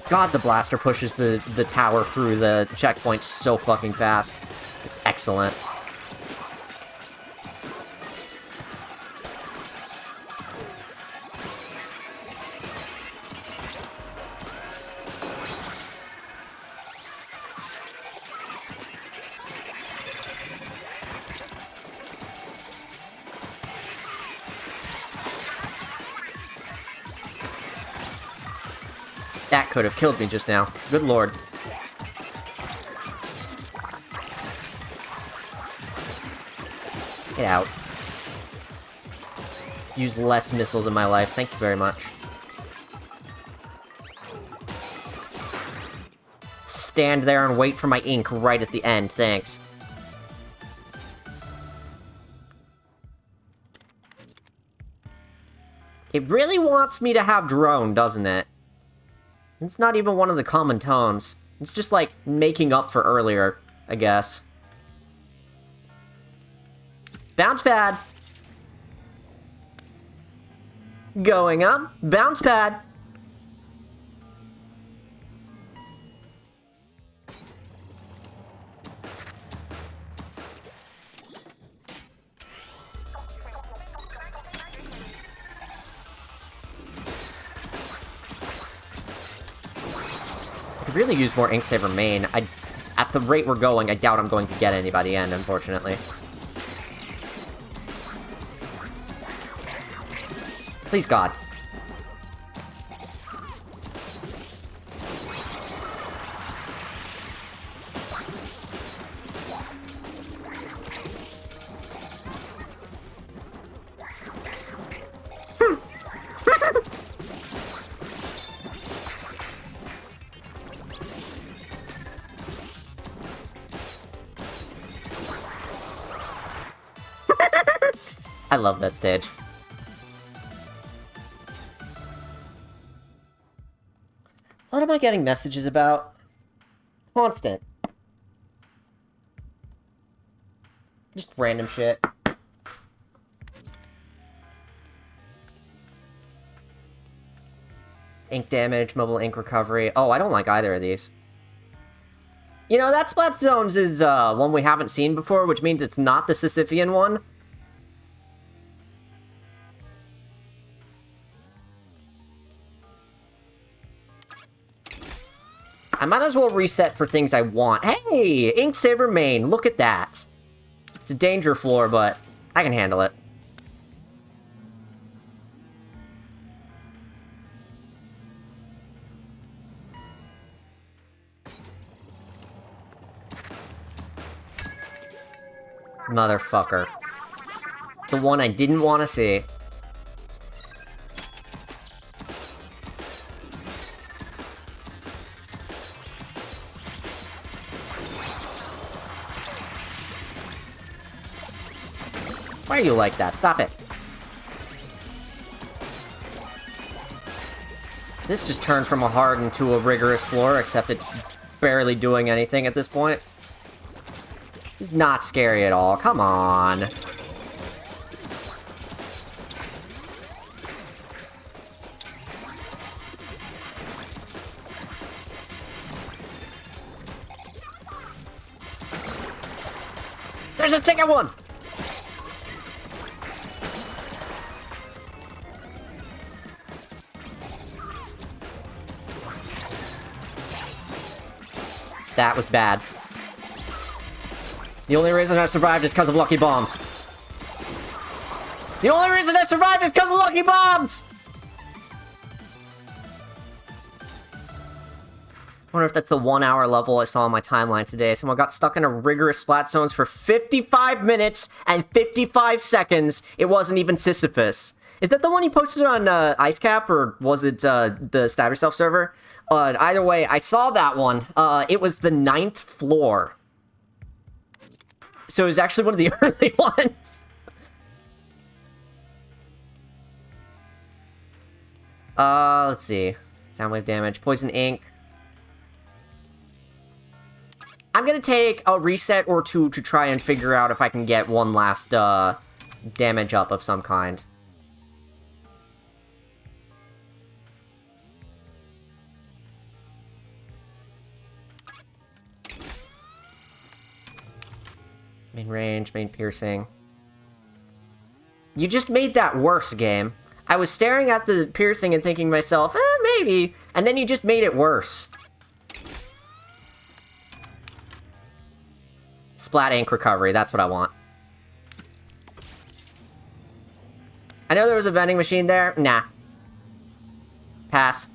God, the blaster pushes the tower through the checkpoint so fucking fast. It's excellent. That could have killed me just now. Good lord. Get out. Use less missiles in my life. Thank you very much. Stand there and wait for my ink right at the end. Thanks. It really wants me to have drone, doesn't it? It's not even one of the common tones. It's just, like, making up for earlier, I guess. Bounce pad! Going up. Bounce pad! Really use more Ink Saber main. At the rate we're going, I doubt I'm going to get any by the end, unfortunately. Please, God. I love that stage. What am I getting messages about? Constant. Just random shit. Ink damage, mobile ink recovery. Oh, I don't like either of these. You know, that Splat Zones is one we haven't seen before, which means it's not the Sisyphean one. I might as well reset for things I want. Hey! Ink Saber main, look at that. It's a danger floor, but I can handle it. Motherfucker. The one I didn't want to see. Why are you like that? Stop it. This just turned from a hard into a rigorous floor, except it's barely doing anything at this point. It's not scary at all. Come on. There's a second one! That was bad. The only reason I survived is because of lucky bombs. The only reason I survived is because of lucky bombs! I wonder if that's the 1 hour level I saw on my timeline today. Someone got stuck in a rigorous splat zones for 55 minutes and 55 seconds. It wasn't even Sisyphus. Is that the one you posted on IceCap, or was it the Stab Yourself server? Either way, I saw that one. It was the 9th floor. So it was actually one of the early ones. Let's see. Soundwave damage, poison ink. I'm gonna take a reset or two to try and figure out if I can get one last, damage up of some kind. Main range, main piercing. You just made that worse, game. I was staring at the piercing and thinking to myself, maybe, and then you just made it worse. Splat ink recovery, that's what I want. I know there was a vending machine there. Nah. Pass.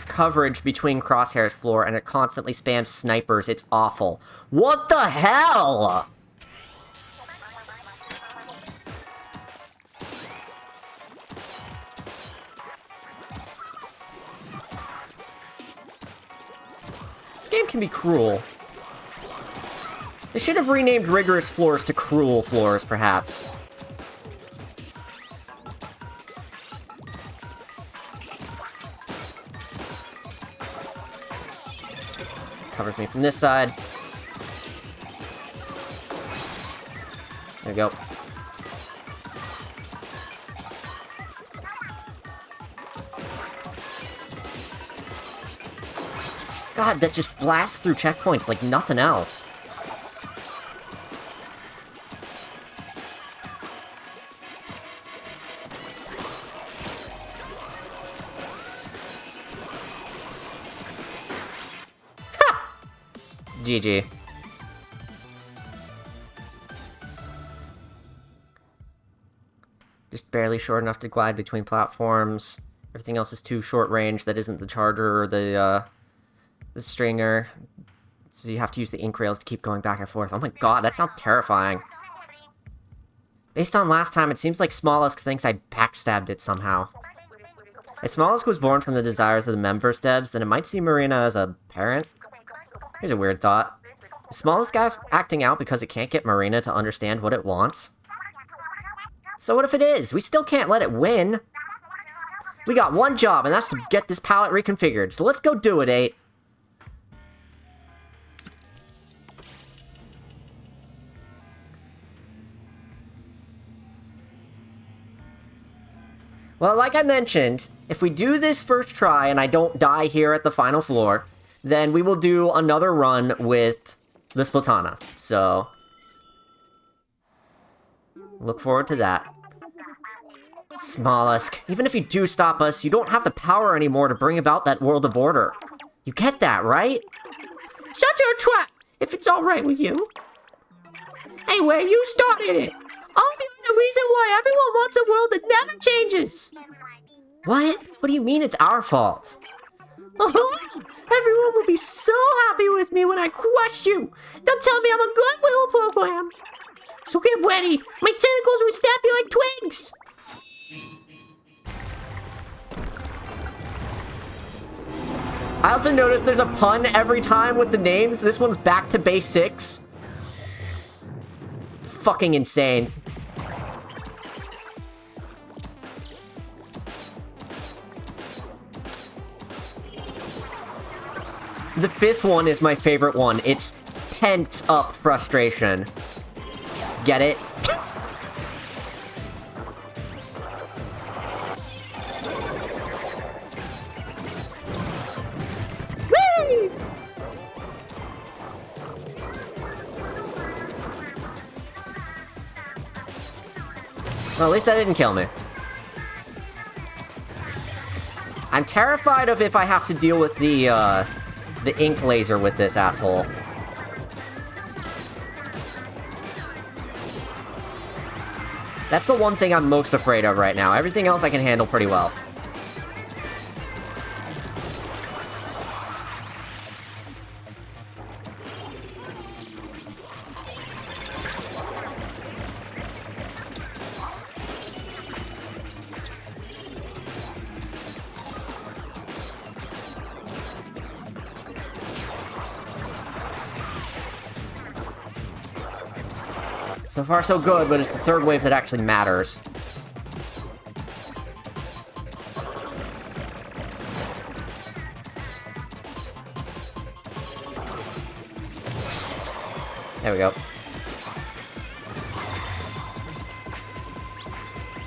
Coverage between Crosshair's floor, and it constantly spams snipers. It's awful. What the hell? This game can be cruel. They should have renamed rigorous floors to cruel floors, perhaps. Covers me from this side. There we go. God, that just blasts through checkpoints like nothing else. Ha! GG. Just barely short enough to glide between platforms. Everything else is too short range that isn't the charger or the stringer. So you have to use the ink rails to keep going back and forth. Oh my god, that sounds terrifying. Based on last time, it seems like Smollusk thinks I backstabbed it somehow. If Smollusk was born from the desires of the Memverse devs, then it might see Marina as a parent. Here's a weird thought. Is Smollusk acting out because it can't get Marina to understand what it wants? So what if it is? We still can't let it win. We got one job, and that's to get this palette reconfigured. So let's go do it, 8. Well, like I mentioned, if we do this first try and I don't die here at the final floor, then we will do another run with the Splatana. So, look forward to that. Smollusk, even if you do stop us, you don't have the power anymore to bring about that world of order. You get that, right? Shut your trap, if it's alright with you. Anyway, you started it. I'll be the reason why everyone wants a world that never changes. What? What do you mean it's our fault? Everyone will be so happy with me when I crush you. They'll tell me I'm a goodwill program. So get ready. My tentacles will snap you like twigs. I also noticed there's a pun every time with the names. This one's back to base 6. Fucking insane. The 5th one is my favorite one. It's pent up frustration. Get it? Whee! Well, at least that didn't kill me. I'm terrified of if I have to deal with the ink laser with this asshole. That's the one thing I'm most afraid of right now. Everything else I can handle pretty well. So far, so good, but it's the third wave that actually matters. There we go.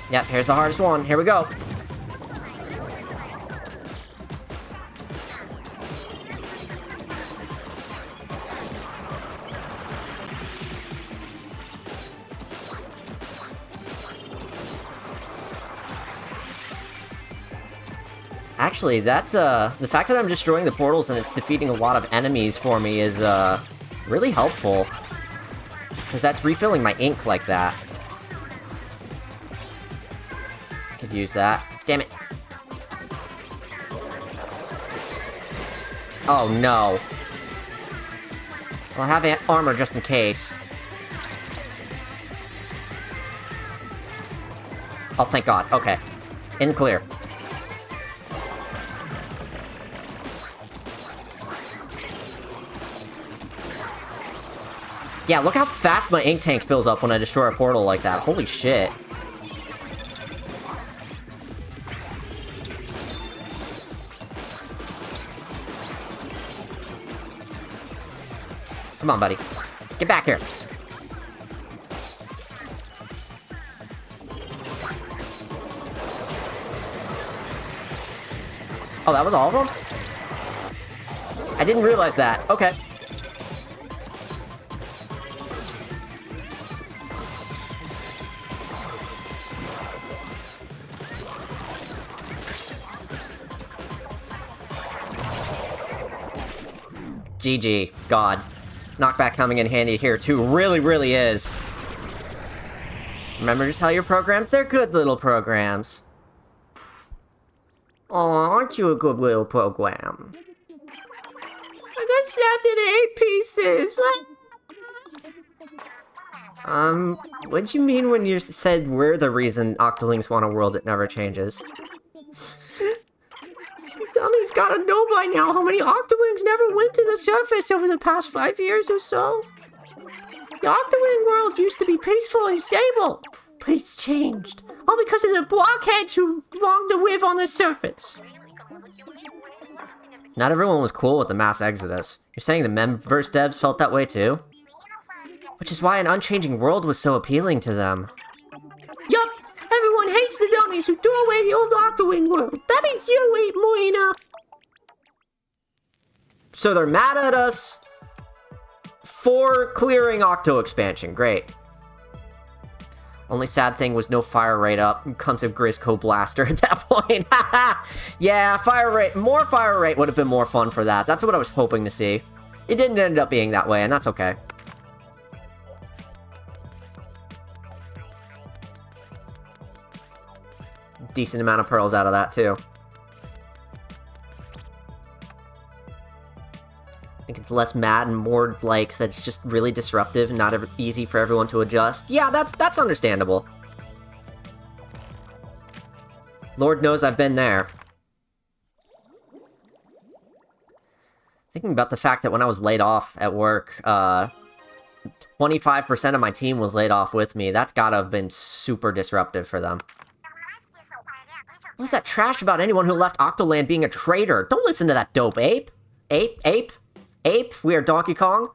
Yep, here's the hardest one. Here we go. Actually, that's, the fact that I'm destroying the portals and it's defeating a lot of enemies for me is, really helpful. Because that's refilling my ink like that. Could use that. Damn it. Oh, no. Well, I have armor just in case. Oh, thank God. Okay. In the clear. Yeah, look how fast my ink tank fills up when I destroy a portal like that. Holy shit. Come on, buddy. Get back here. Oh, that was all of them? I didn't realize that. Okay. GG. God. Knockback coming in handy here, too. Really, really is. Remember to tell your programs they're good little programs. Aw, aren't you a good little program? I got snapped into 8 pieces. What? What'd you mean when you said we're the reason Octolings want a world that never changes? Dummy's gotta know by now how many Octolings never went to the surface over the past 5 years or so. The Octoling world used to be peaceful and stable, but it's changed. All because of the blockheads who long to live on the surface. Not everyone was cool with the mass exodus. You're saying the Memverse devs felt that way too? Which is why an unchanging world was so appealing to them. Yup! Everyone hates the dummies who threw away the old Octoling world. That means you ain't Moina. So they're mad at us for clearing Octo expansion. Great. Only sad thing was no fire rate up. Comes a Grisco Blaster at that point. Yeah, fire rate. More fire rate would have been more fun for that. That's what I was hoping to see. It didn't end up being that way, and that's okay. Decent amount of pearls out of that, too. I think it's less mad and more, like, that's just really disruptive and not easy for everyone to adjust. Yeah, that's understandable. Lord knows I've been there. Thinking about the fact that when I was laid off at work, 25% of my team was laid off with me. That's gotta have been super disruptive for them. What was that trash about anyone who left Octoland being a traitor? Don't listen to that dope ape. Ape? We are Donkey Kong?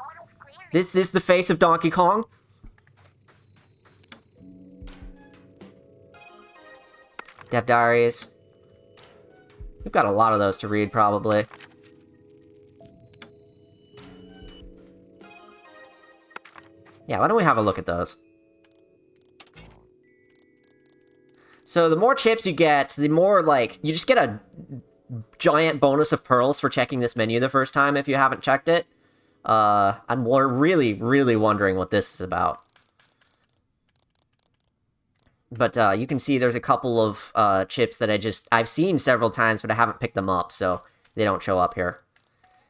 This is the face of Donkey Kong? Dev Diaries. We've got a lot of those to read, probably. Yeah, why don't we have a look at those? So the more chips you get, the more, like, you just get a giant bonus of pearls for checking this menu the first time if you haven't checked it. I'm really, really wondering what this is about. But you can see there's a couple of chips that I've seen several times, but I haven't picked them up, so they don't show up here.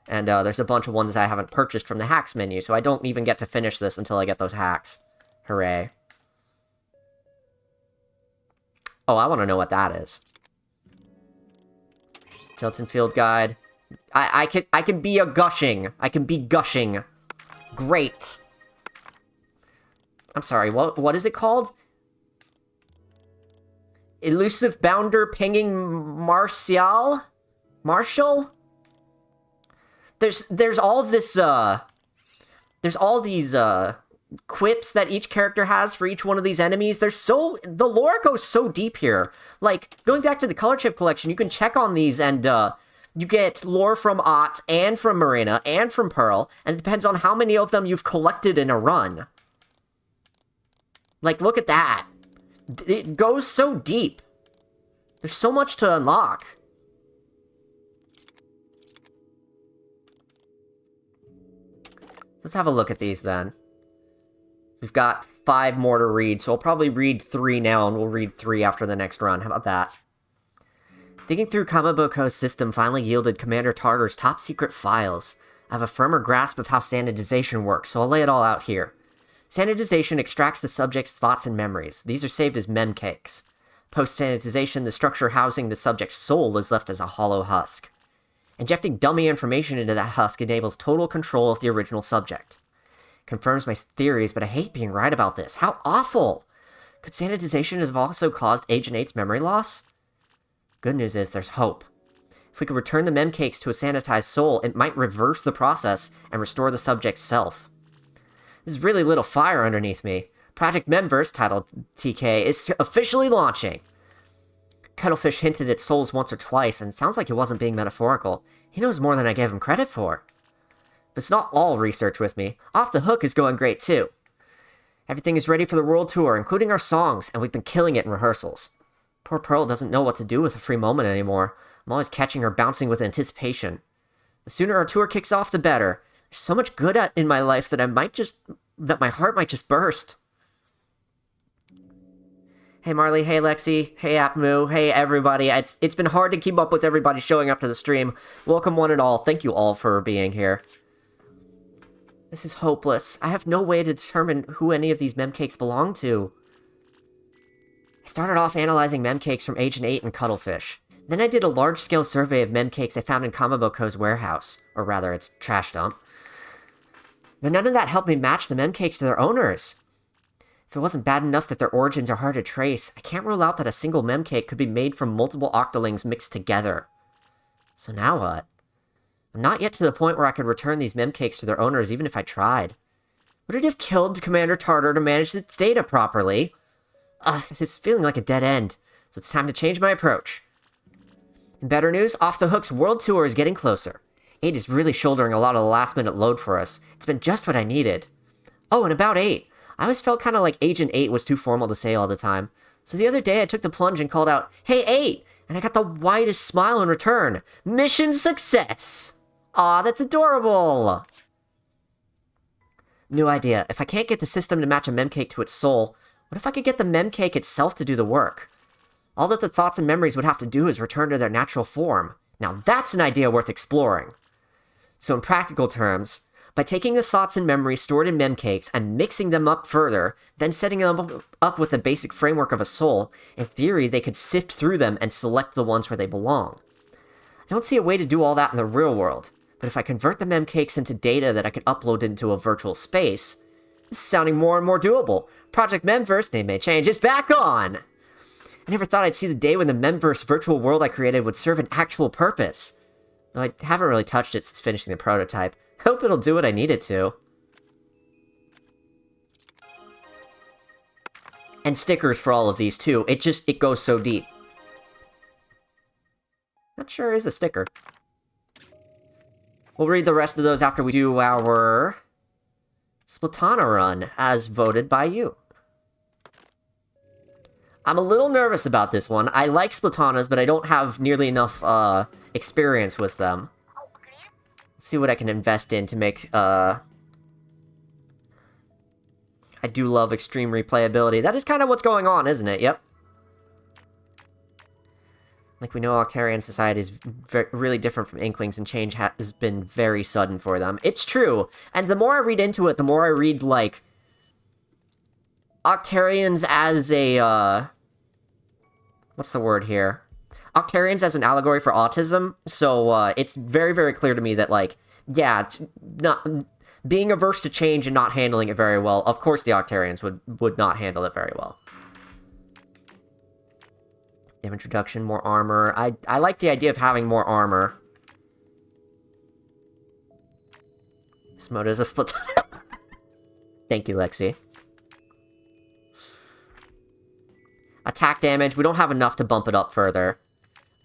And there's a bunch of ones I haven't purchased from the hacks menu, so I don't even get to finish this until I get those hacks. Hooray. Oh, I want to know what that is. Tilton Field Guide. I can be a gushing. I can be gushing. Great. I'm sorry, what is it called? Elusive Bounder Pinging Martial? There's all this, there's all these, quips that each character has for each one of these enemies. The lore goes so deep here. Like, going back to the color chip collection, you can check on these and, you get lore from Ott, and from Marina, and from Pearl, and it depends on how many of them you've collected in a run. Like, look at that. It goes so deep. There's so much to unlock. Let's have a look at these, then. We've got 5 more to read, so I'll probably read 3 now, and we'll read 3 after the next run. How about that? Digging through Kamaboko's system finally yielded Commander Tartar's top-secret files. I have a firmer grasp of how sanitization works, so I'll lay it all out here. Sanitization extracts the subject's thoughts and memories. These are saved as memcakes. Post-sanitization, the structure housing the subject's soul is left as a hollow husk. Injecting dummy information into that husk enables total control of the original subject. Confirms my theories, but I hate being right about this. How awful! Could sanitization have also caused Agent 8's memory loss? Good news is there's hope. If we could return the memcakes to a sanitized soul, it might reverse the process and restore the subject's self. There's really little fire underneath me. Project Memverse, titled TK, is officially launching. Cuttlefish hinted at souls once or twice, and it sounds like he wasn't being metaphorical. He knows more than I gave him credit for. But it's not all research with me. Off the Hook is going great, too. Everything is ready for the world tour, including our songs, and we've been killing it in rehearsals. Poor Pearl doesn't know what to do with a free moment anymore. I'm always catching her bouncing with anticipation. The sooner our tour kicks off, the better. There's so much good in my life that my heart might just burst. Hey Marley, hey Lexi, hey Apmu, hey everybody. It's been hard to keep up with everybody showing up to the stream. Welcome one and all. Thank you all for being here. This is hopeless. I have no way to determine who any of these memcakes belong to. I started off analyzing memcakes from Agent 8 and Cuttlefish. Then I did a large-scale survey of memcakes I found in Kamaboko's warehouse. Or rather, its trash dump. But none of that helped me match the memcakes to their owners. If it wasn't bad enough that their origins are hard to trace, I can't rule out that a single memcake could be made from multiple octolings mixed together. So now what? I'm not yet to the point where I could return these memcakes to their owners even if I tried. Would it have killed Commander Tartar to manage its data properly? This is feeling like a dead end, so it's time to change my approach. In better news, Off the Hook's world tour is getting closer. 8 is really shouldering a lot of the last-minute load for us. It's been just what I needed. Oh, and about 8. I always felt kind of like Agent 8 was too formal to say all the time. So the other day I took the plunge and called out, "Hey 8!" And I got the widest smile in return. Mission success! Aw, that's adorable! New idea. If I can't get the system to match a memcake to its soul, what if I could get the memcake itself to do the work? All that the thoughts and memories would have to do is return to their natural form. Now that's an idea worth exploring. So in practical terms, by taking the thoughts and memories stored in memcakes and mixing them up further, then setting them up with the basic framework of a soul, in theory they could sift through them and select the ones where they belong. I don't see a way to do all that in the real world, but if I convert the memcakes into data that I could upload into a virtual space, this is sounding more and more doable. Project Memverse, name may change, is back on! I never thought I'd see the day when the Memverse virtual world I created would serve an actual purpose. Though I haven't really touched it since finishing the prototype. I hope it'll do what I need it to. And stickers for all of these too. It goes so deep. That sure is a sticker. We'll read the rest of those after we do our Splatana Run, as voted by you. I'm a little nervous about this one. I like Splatanas, but I don't have nearly enough, experience with them. Let's see what I can invest in to make, I do love extreme replayability. That is kind of what's going on, isn't it? Yep. Like, we know Octarian society is really different from Inklings, and change has been very sudden for them. It's true, and the more I read into it, the more I read, like, Octarians as a, what's the word here? Octarians as an allegory for autism, so, it's very, very clear to me that, like, yeah, not being averse to change and not handling it very well, of course the Octarians would not handle it very well. Damage reduction, more armor. I like the idea of having more armor. This mode is a split. Thank you, Lexi. Attack damage, we don't have enough to bump it up further.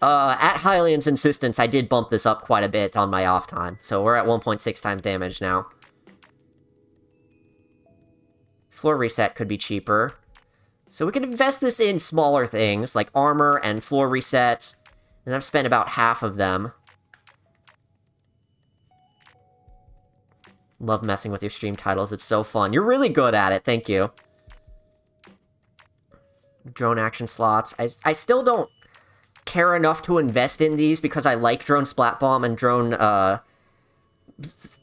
At Hylian's insistence, I did bump this up quite a bit on my off time, so we're at 1.6 times damage now. Floor reset could be cheaper. So we can invest this in smaller things, like armor and floor reset, and I've spent about half of them. Love messing with your stream titles, it's so fun. You're really good at it, thank you. Drone action slots. I still don't care enough to invest in these because I like Drone Splat Bomb and Drone,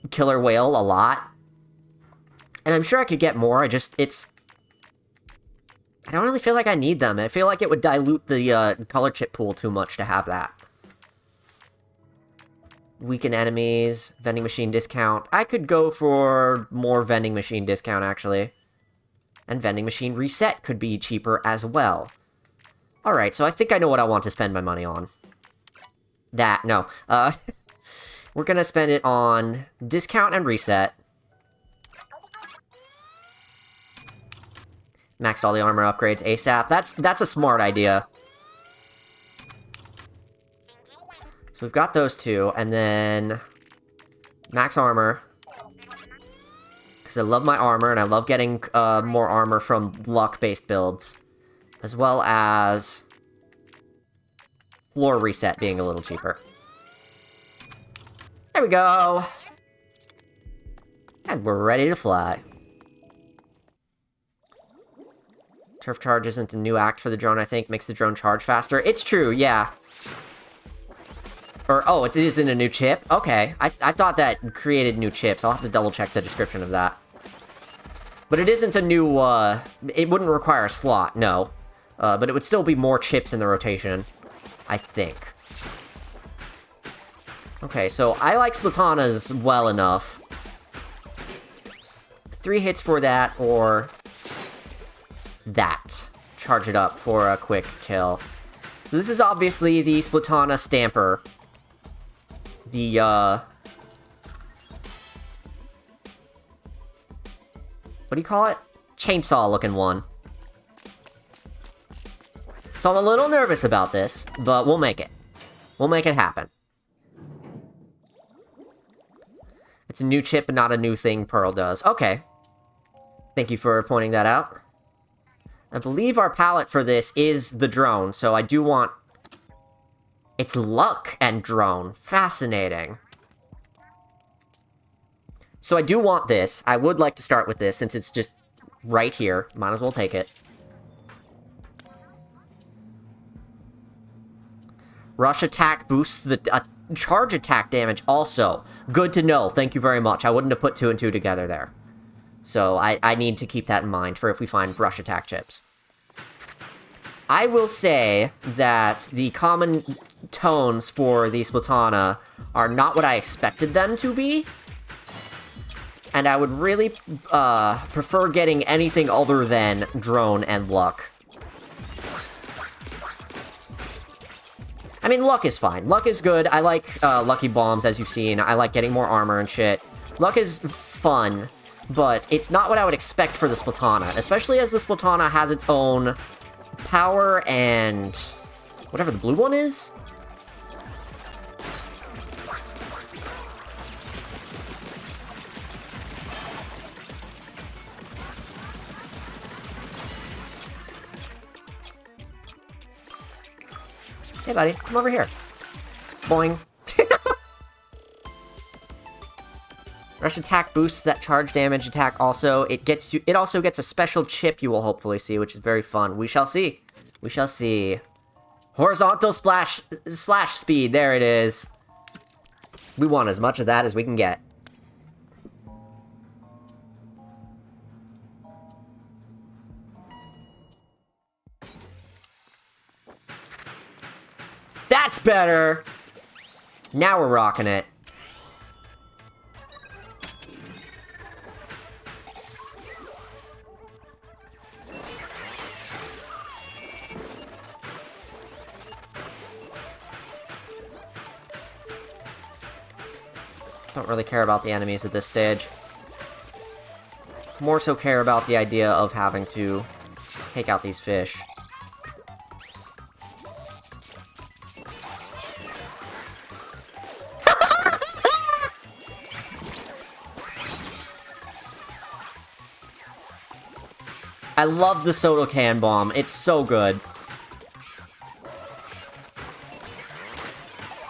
Killer Whale a lot. And I'm sure I could get more, I don't really feel like I need them. I feel like it would dilute the, color chip pool too much to have that. Weaken enemies, vending machine discount. I could go for more vending machine discount, actually. And vending machine reset could be cheaper as well. Alright, so I think I know what I want to spend my money on. No. We're gonna spend it on discount and reset. Maxed all the armor upgrades ASAP. That's a smart idea. So we've got those two, and then max armor. Because I love my armor, and I love getting more armor from luck-based builds. As well as floor reset being a little cheaper. There we go! And we're ready to fly. Turf charge isn't a new act for the drone, I think. Makes the drone charge faster. It's true, yeah. Or, oh, it isn't a new chip? Okay. I thought that created new chips. I'll have to double check the description of that. But it isn't a new, it wouldn't require a slot, no. But it would still be more chips in the rotation. I think. Okay, so I like Splatanas well enough. 3 hits for that, or that. Charge it up for a quick kill. So this is obviously the Splatana Stamper. The, what do you call it? Chainsaw-looking one. So I'm a little nervous about this, but we'll make it. We'll make it happen. It's a new chip, but not a new thing Pearl does. Okay. Thank you for pointing that out. I believe our palette for this is the drone, so I do want... It's luck and drone. Fascinating. So I do want this. I would like to start with this, since it's just right here. Might as well take it. Rush attack boosts the charge attack damage also. Good to know. Thank you very much. I wouldn't have put 2 and 2 together there. So I need to keep that in mind for if we find rush attack chips. I will say that the common tones for the Splatana are not what I expected them to be. And I would really prefer getting anything other than drone and luck. I mean, luck is fine. Luck is good. I like lucky bombs, as you've seen. I like getting more armor and shit. Luck is fun, but it's not what I would expect for the Splatana, especially as the Splatana has its own power and whatever the blue one is. Hey, buddy, come over here. Boing. Rush attack boosts that charge damage attack also. It also gets a special chip you will hopefully see, which is very fun. We shall see. We shall see. Horizontal slash speed. There it is. We want as much of that as we can get. That's better! Now we're rocking it. Don't really care about the enemies at this stage. More so care about the idea of having to take out these fish. I love the soda can bomb. It's so good.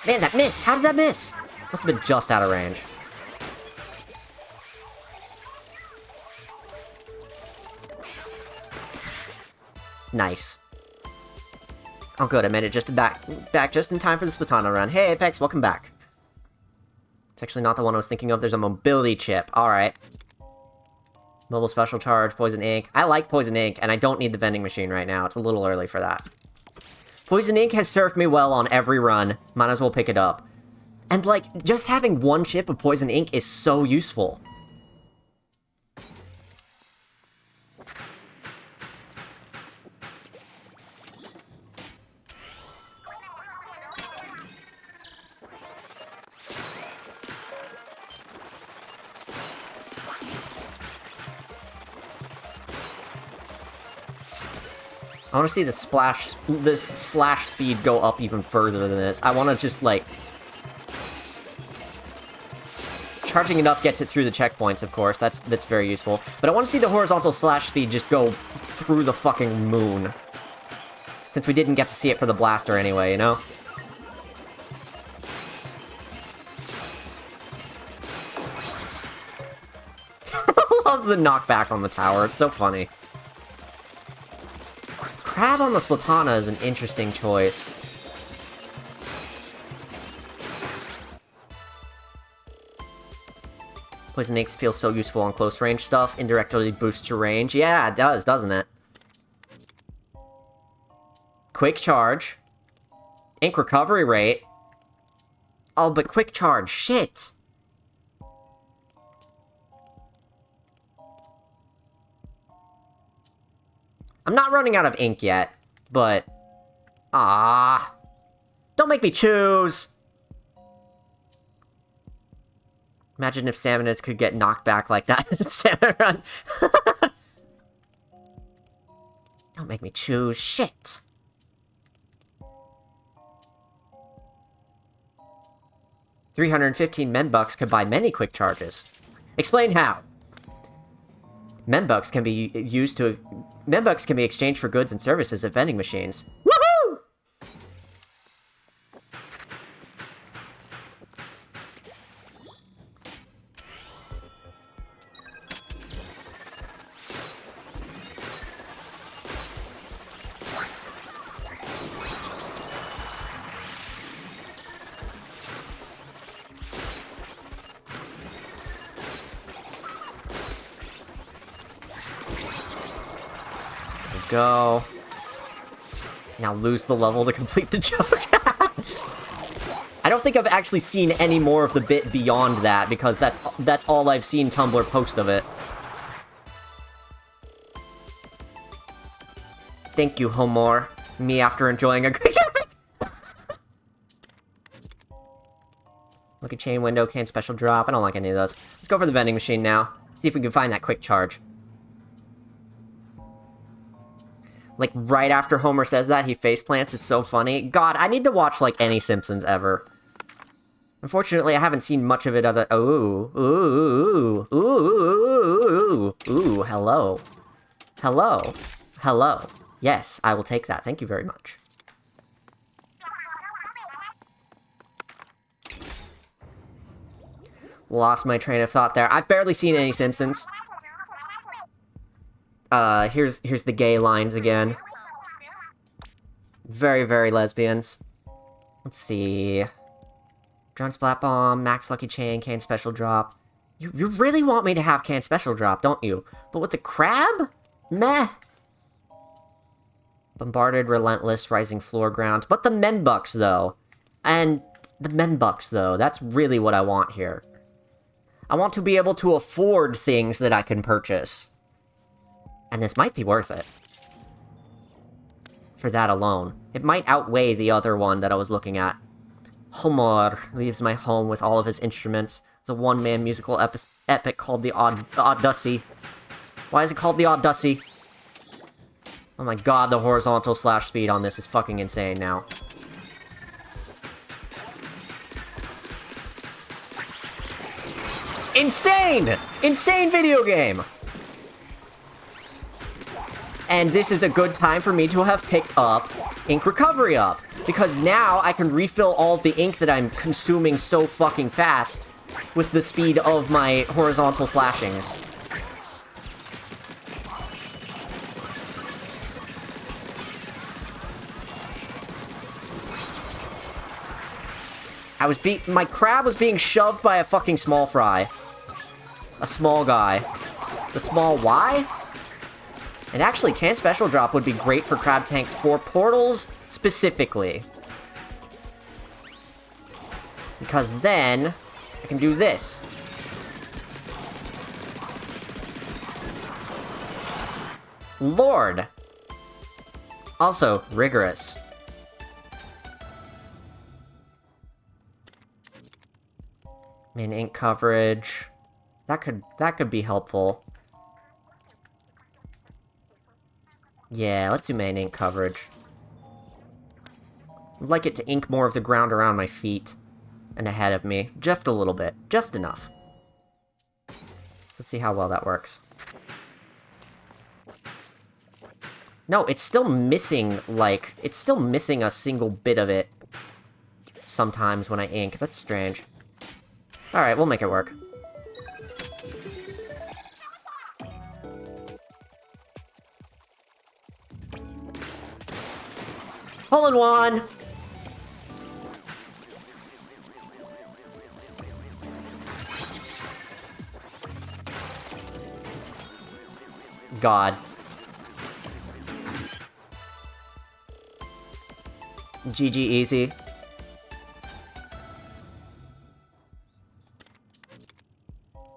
Man, that missed! How did that miss? Must have been just out of range. Nice. Oh good, I made it just back just in time for the Splatana Run. Hey Apex, welcome back. It's actually not the one I was thinking of. There's a mobility chip. Alright. Mobile special charge, poison ink. I like poison ink, and I don't need the vending machine right now. It's a little early for that. Poison ink has served me well on every run. Might as well pick it up. And, like, just having one chip of poison ink is so useful. I want to see the slash speed go up even further than this. I want to just, like... Charging it up gets it through the checkpoints, of course. That's very useful. But I want to see the horizontal slash speed just go through the fucking moon. Since we didn't get to see it for the blaster anyway, you know? I love the knockback on the tower. It's so funny. Crab on the Splatana is an interesting choice. Poison Inks feels so useful on close range stuff. Indirectly boosts your range. Yeah, it does, doesn't it? Quick charge. Ink recovery rate. Oh, but quick charge. Shit. I'm not running out of ink yet, but... Ah, don't make me choose! Imagine if Salmonids could get knocked back like that in Salmon Run. Don't make me choose. Shit. $315 Menbucks could buy many quick charges. Explain how. Menbucks can be exchanged for goods and services at vending machines. Woohoo! Go. Now lose the level to complete the joke. I don't think I've actually seen any more of the bit beyond that, because that's all I've seen Tumblr post of it. Thank you, Homor. Me after enjoying a great... Look at chain window, can special drop. I don't like any of those. Let's go for the vending machine now. See if we can find that quick charge. Like, right after Homer says that, he faceplants. It's so funny. God, I need to watch, like, any Simpsons ever. Unfortunately, I haven't seen much of it other... Ooh. Ooh. Ooh. Ooh. Ooh. Hello. Hello. Hello. Yes, I will take that. Thank you very much. Lost my train of thought there. I've barely seen any Simpsons. Here's the gay lines again. Very, very lesbians. Let's see. Drone Splat Bomb, Max Lucky Chain, Can Special Drop. You really want me to have Can Special Drop, don't you? But with the crab? Meh. Bombarded, Relentless, Rising Floor Ground. But the Menbucks, though. And the Menbucks, though. That's really what I want here. I want to be able to afford things that I can purchase. And this might be worth it. For that alone. It might outweigh the other one that I was looking at. Homer leaves my home with all of his instruments. It's a one-man musical epic called the Odyssey. Why is it called the Odyssey? Oh my god, the horizontal slash speed on this is fucking insane now. Insane! Insane video game! And this is a good time for me to have picked up Ink Recovery Up. Because now I can refill all the ink that I'm consuming so fucking fast with the speed of my horizontal slashings. My crab was being shoved by a fucking small fry. A small guy. The small Y? And actually, Can Special Drop would be great for crab tanks for portals specifically. Because then I can do this. Lord! Also, rigorous. Main ink coverage. That could be helpful. Yeah, let's do main ink coverage. I'd like it to ink more of the ground around my feet and ahead of me. Just a little bit. Just enough. So let's see how well that works. No, it's still missing, like, it's still missing a single bit of it sometimes when I ink. That's strange. Alright, we'll make it work. Hole in one! God. GG easy.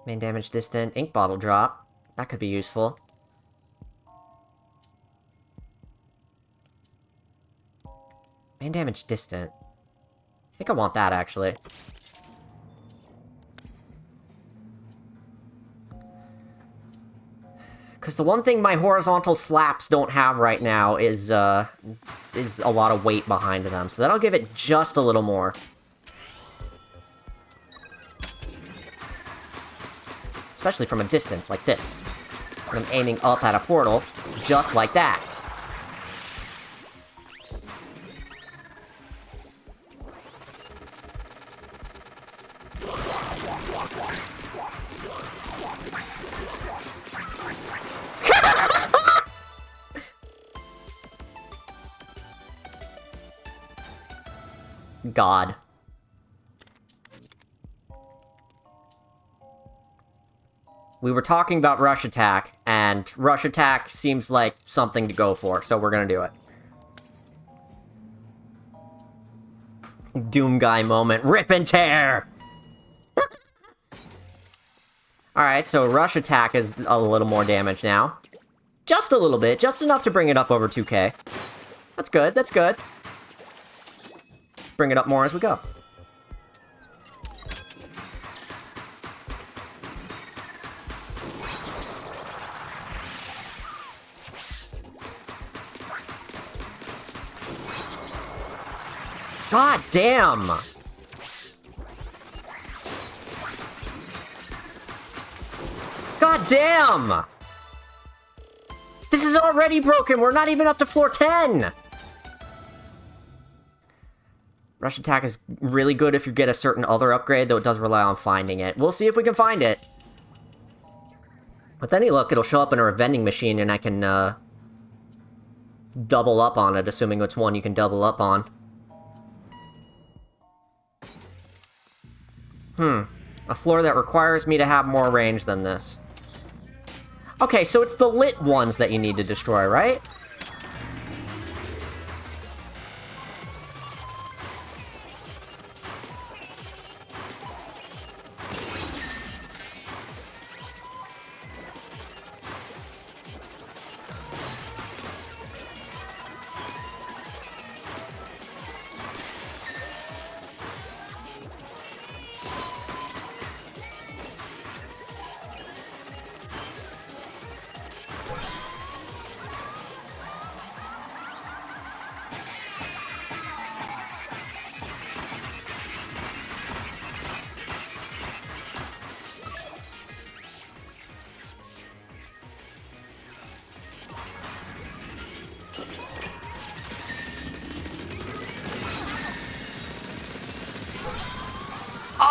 Main damage distant. Ink bottle drop. That could be useful. Main damage distant. I think I want that, actually. Because the one thing my horizontal slaps don't have right now is a lot of weight behind them. So that'll give it just a little more. Especially from a distance like this. When I'm aiming up at a portal, just like that. God. We were talking about Rush Attack, and Rush Attack seems like something to go for, so we're gonna do it. Doom Guy moment. Rip and tear! Alright, so Rush Attack is a little more damage now. Just a little bit, just enough to bring it up over 2k. That's good, that's good. Bring it up more as we go. God damn! God damn! This is already broken! We're not even up to floor 10! Rush attack is really good if you get a certain other upgrade, though it does rely on finding it. We'll see if we can find it. With any luck, it'll show up in a vending machine, and I can, double up on it, assuming it's one you can double up on. A floor that requires me to have more range than this. Okay, so it's the lit ones that you need to destroy, right?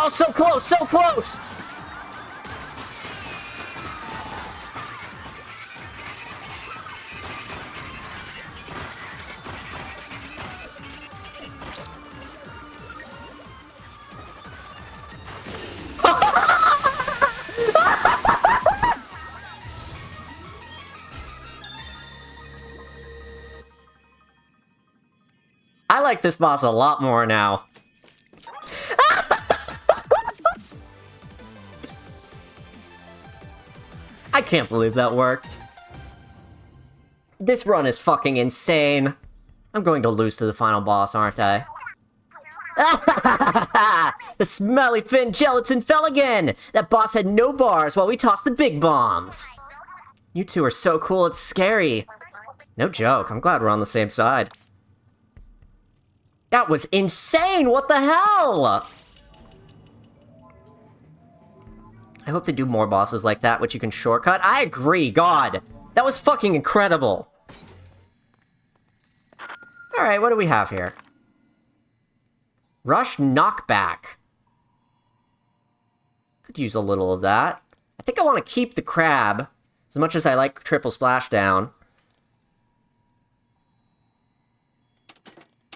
Oh, so close, so close! I like this boss a lot more now. I can't believe that worked. This run is fucking insane. I'm going to lose to the final boss, aren't I? The smelly fin gelatin fell again! That boss had no bars while we tossed the big bombs. You two are so cool, it's scary. No joke, I'm glad we're on the same side. That was insane! What the hell? I hope they do more bosses like that, which you can shortcut. I agree, God! That was fucking incredible! Alright, what do we have here? Rush Knockback. Could use a little of that. I think I want to keep the crab, as much as I like triple splashdown.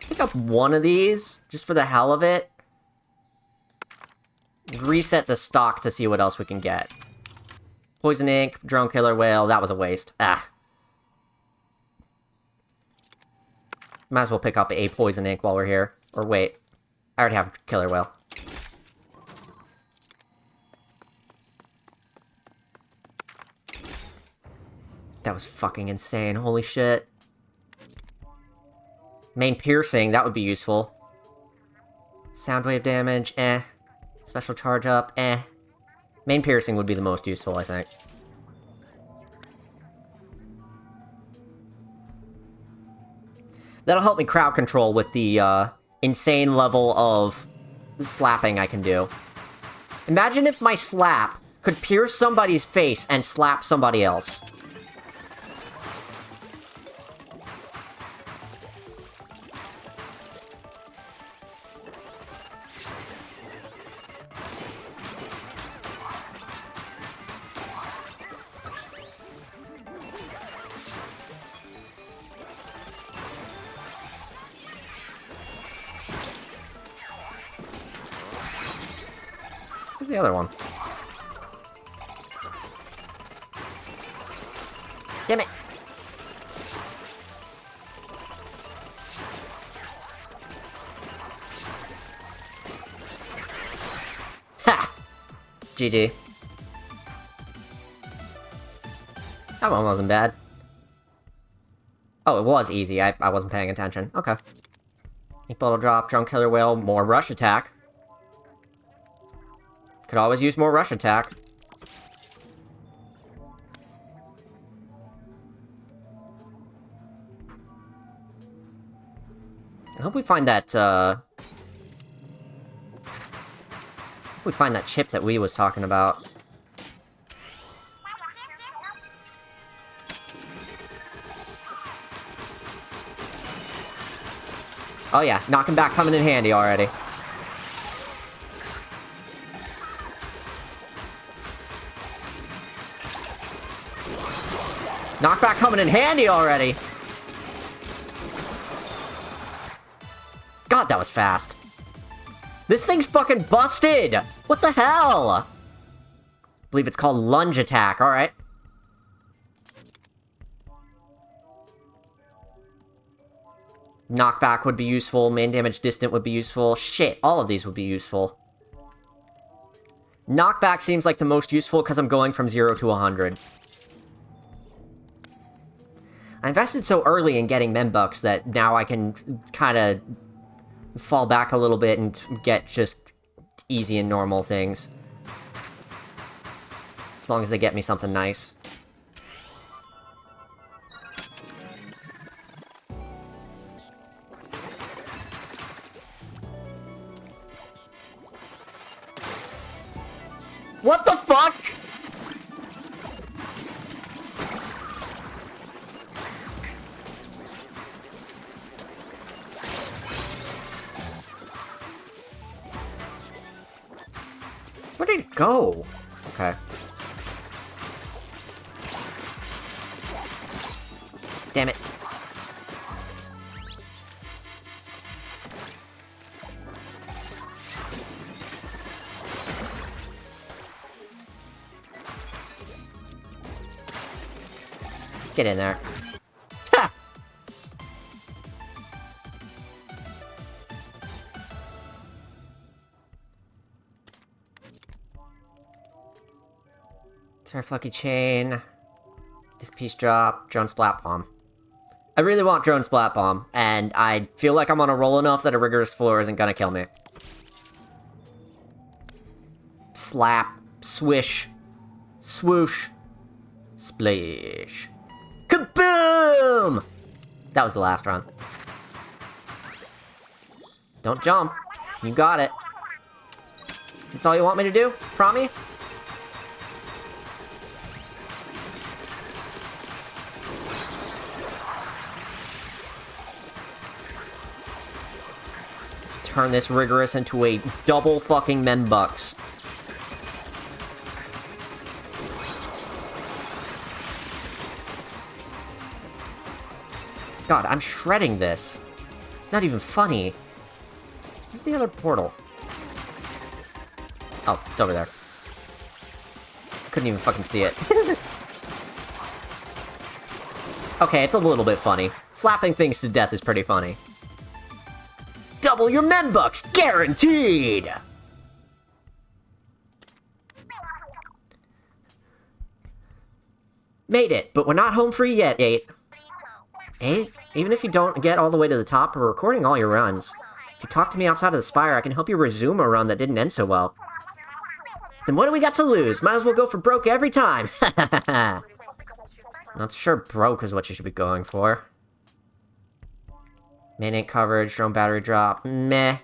Pick up one of these, just for the hell of it. Reset the stock to see what else we can get. Poison Ink, Drone Killer Whale, that was a waste. Ah. Might as well pick up a Poison Ink while we're here. Or wait, I already have Killer Whale. That was fucking insane, holy shit. Main Piercing, that would be useful. Soundwave damage, eh. Special charge up, eh. Main Piercing would be the most useful, I think. That'll help me crowd control with the, insane level of slapping I can do. Imagine if my slap could pierce somebody's face and slap somebody else. Where's the other one? Damn it! Ha! GG. That one wasn't bad. Oh, it was easy. I wasn't paying attention. Okay. Ink Bottle Drop, Drone Killer Whale, more Rush Attack. Could always use more Rush Attack. I hope we find that, chip that we was talking about. Oh yeah, knocking back coming in handy already. Knockback coming in handy already. God, that was fast. This thing's fucking busted! What the hell? I believe it's called lunge attack, alright. Knockback would be useful, main damage distant would be useful. Shit, all of these would be useful. Knockback seems like the most useful because I'm going from 0 to 100. I invested so early in getting Membucks that now I can kind of fall back a little bit and get just easy and normal things. As long as they get me something nice. What the fuck?! Where did it go? Okay. Damn it. Get in there. Ha! Turf Lucky Chain. Disc Piece Drop. Drone Splat Bomb. I really want Drone Splat Bomb, and I feel like I'm on a roll enough that a Rigorous Floor isn't gonna kill me. Slap. Swish. Swoosh. Splish. Kaboom! That was the last run. Don't jump. You got it. That's all you want me to do? Promise? Turn this Rigorous into a double fucking Membucks. God, I'm shredding this. It's not even funny. Where's the other portal? Oh, it's over there. Couldn't even fucking see it. Okay, it's a little bit funny. Slapping things to death is pretty funny. Double your Membucks, guaranteed! Made it, but we're not home free yet, 8. 8? Even if you don't get all the way to the top, we're recording all your runs. If you talk to me outside of the Spire, I can help you resume a run that didn't end so well. Then what do we got to lose? Might as well go for broke every time! Not sure broke is what you should be going for. Main ink coverage, drone battery drop, meh.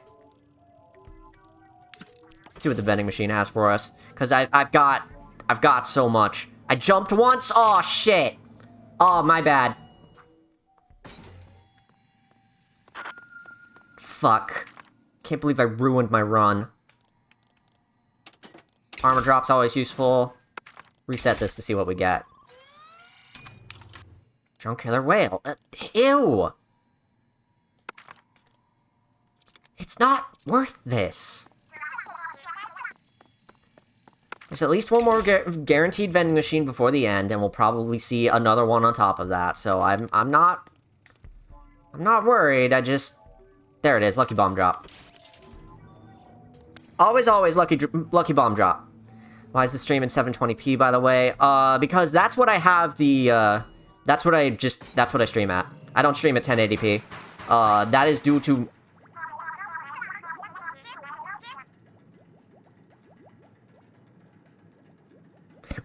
Let's see what the vending machine has for us. Because I've got so much. I jumped once? Aw, shit! Oh, my bad. Fuck. Can't believe I ruined my run. Armor drop's always useful. Reset this to see what we get. Drone killer whale. Ew! It's not worth this. There's at least one more guaranteed vending machine before the end, and we'll probably see another one on top of that. So I'm not worried. I just, there it is, lucky bomb drop. Always lucky bomb drop. Why is the stream in 720p, by the way? Because that's what I have the that's what I stream at. I don't stream at 1080p. That is due to.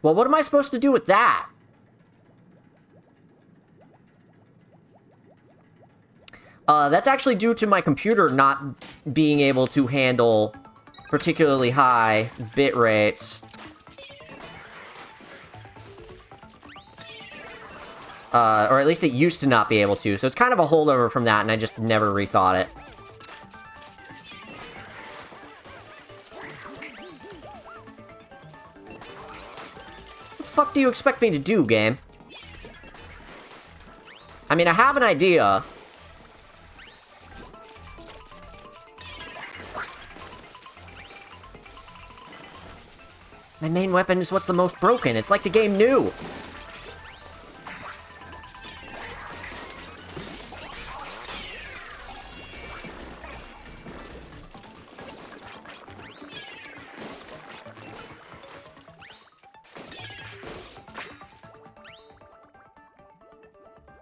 Well, what am I supposed to do with that? That's actually due to my computer not being able to handle particularly high bit rates. Or at least it used to not be able to, so it's kind of a holdover from that, and I just never rethought it. What the fuck do you expect me to do, game? I mean, I have an idea. My main weapon is what's the most broken. It's like the game knew.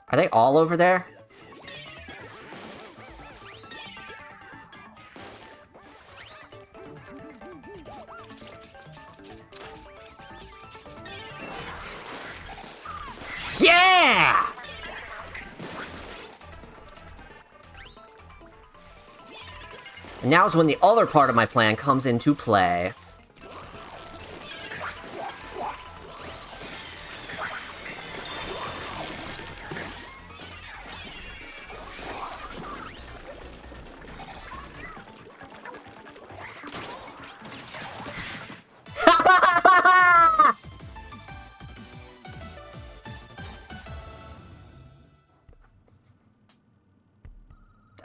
Are they all over there? Yeah! And now's when the other part of my plan comes into play.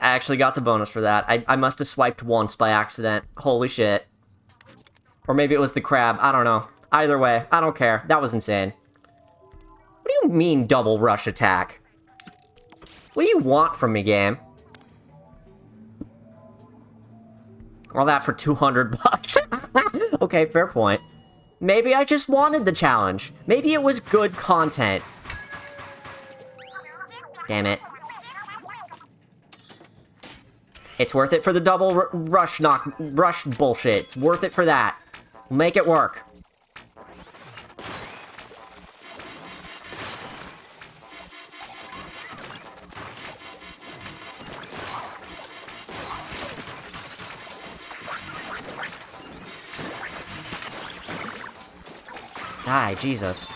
I actually got the bonus for that. I must have swiped once by accident. Holy shit. Or maybe it was the crab. I don't know. Either way, I don't care. That was insane. What do you mean, double rush attack? What do you want from me, game? All that for 200 bucks. Okay, fair point. Maybe I just wanted the challenge. Maybe it was good content. Damn it. It's worth it for the double rush bullshit. It's worth it for that. Make it work. Die, Jesus.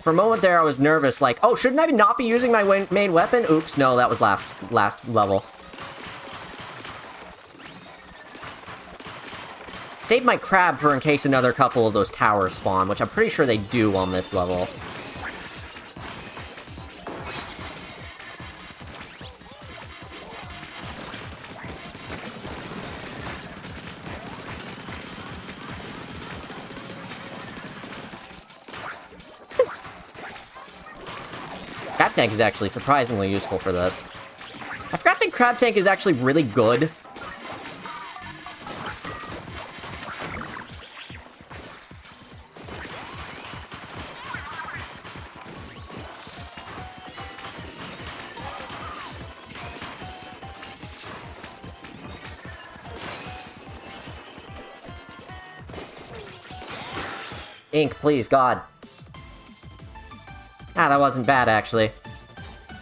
For a moment there, I was nervous, like, oh, shouldn't I not be using my main weapon? Oops, no, that was last level. Save my crab for in case another couple of those towers spawn, which I'm pretty sure they do on this level. Crab Tank is actually surprisingly useful for this. I forgot that Crab Tank is actually really good. Ink, please, God. Ah, that wasn't bad, actually.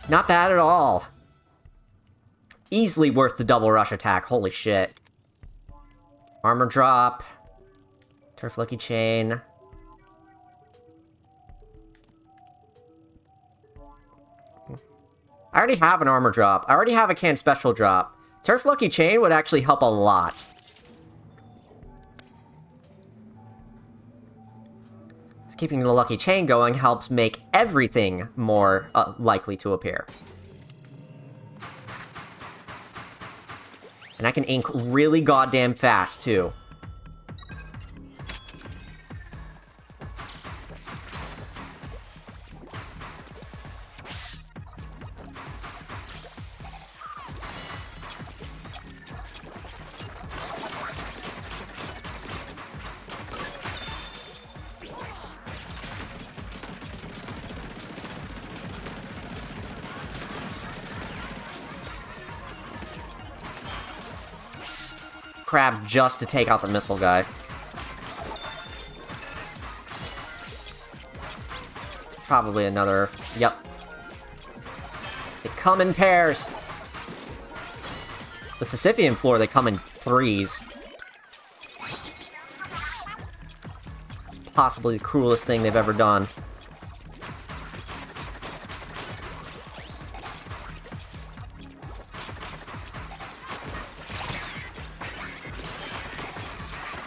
Not bad at all. Easily worth the double rush attack, holy shit. Armor drop. Turf Lucky Chain. I already have an armor drop. I already have a can special drop. Turf Lucky Chain would actually help a lot. Keeping the lucky chain going helps make everything more likely to appear. And I can ink really goddamn fast, too. Crab just to take out the missile guy. Probably another... Yep. They come in pairs. The Sisyphean floor, they come in threes. Possibly the cruelest thing they've ever done.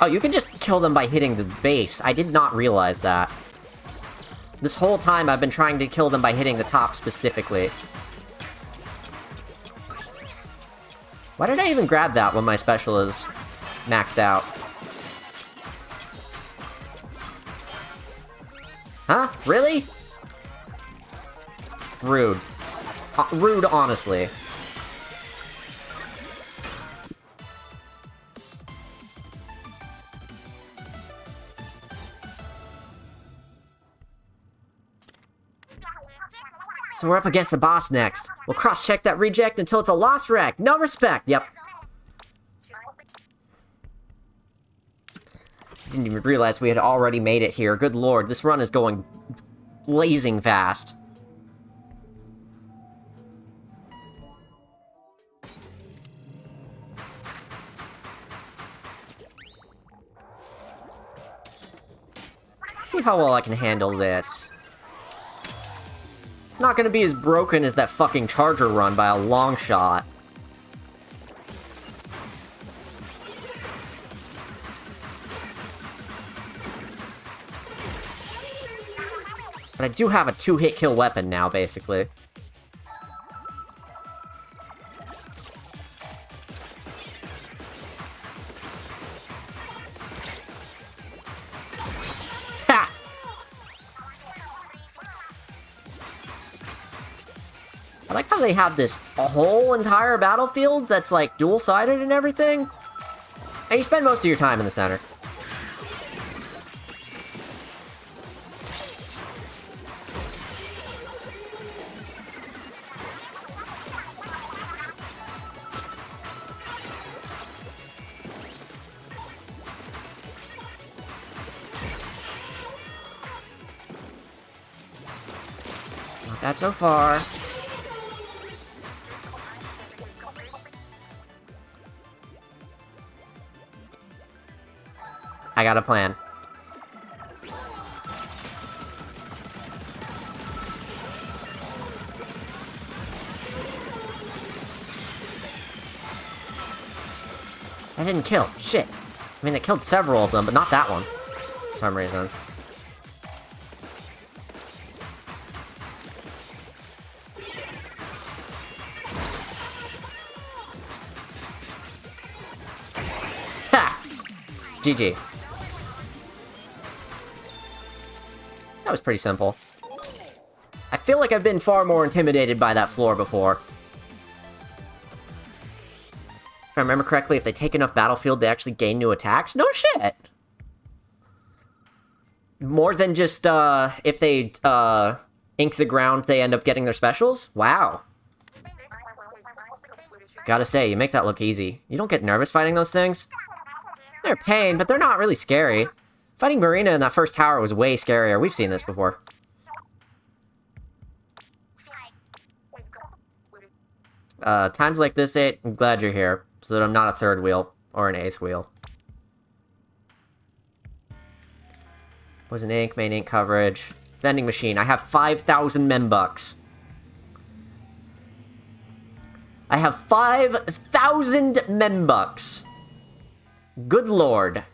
Oh, you can just kill them by hitting the base. I did not realize that. This whole time I've been trying to kill them by hitting the top specifically. Why did I even grab that when my special is maxed out? Huh? Really? Rude. Rude, honestly. So we're up against the boss next. We'll cross-check that reject until it's a lost wreck. No respect. Yep. Didn't even realize we had already made it here. Good lord, this run is going blazing fast. Let's see how well I can handle this. It's not gonna be as broken as that fucking charger run by a long shot. But I do have a 2-hit kill weapon now, basically. Ha! I like how they have this whole entire battlefield that's, like, dual-sided and everything. And you spend most of your time in the center. Not bad so far. I got a plan. That didn't kill. Shit. I mean, they killed several of them, but not that one. For some reason. Ha! GG. That was pretty simple. I feel like I've been far more intimidated by that floor before. If I remember correctly, if they take enough battlefield, they actually gain new attacks? No shit! More than just, if they, ink the ground, they end up getting their specials? Wow. Gotta say, you make that look easy. You don't get nervous fighting those things? They're a pain, but they're not really scary. Fighting Marina in that first tower was way scarier. We've seen this before. Times like this, 8, I'm glad you're here, so that I'm not a third wheel, or an 8th wheel. Poison ink, main ink coverage. Vending machine. I have 5,000 membucks. I have 5,000 membucks. Good lord.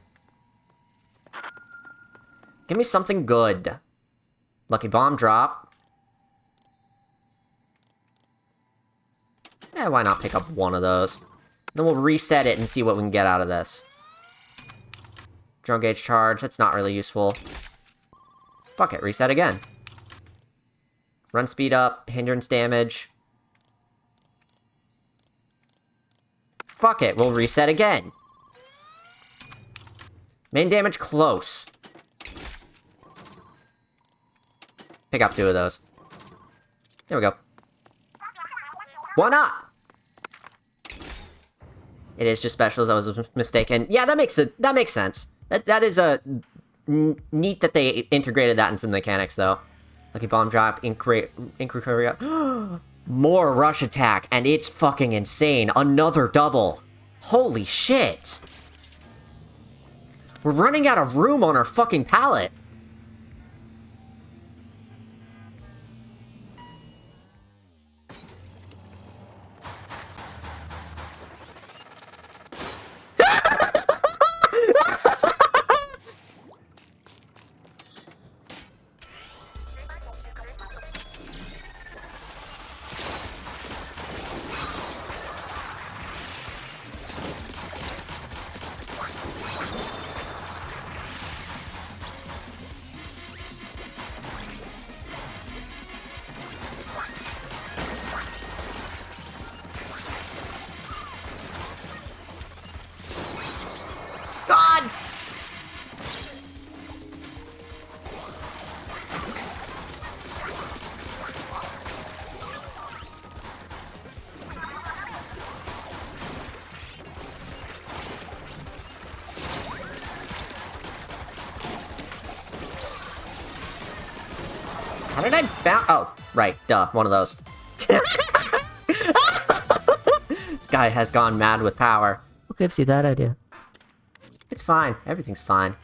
Give me something good. Lucky bomb drop. Eh, why not pick up one of those? Then we'll reset it and see what we can get out of this. Drone gauge charge, that's not really useful. Fuck it, reset again. Run speed up, hindrance damage. Fuck it, we'll reset again. Main damage close. Pick up 2 of those. There we go. Why not? It is just specials, I was mistaken. Yeah, that makes sense. That is a neat that they integrated that into the mechanics, though. Lucky bomb drop, more rush attack, and it's fucking insane. Another double. Holy shit. We're running out of room on our fucking pallet. How did I bounce? Oh, right, duh, one of those. This guy has gone mad with power. Who gives you that idea? It's fine. Everything's fine.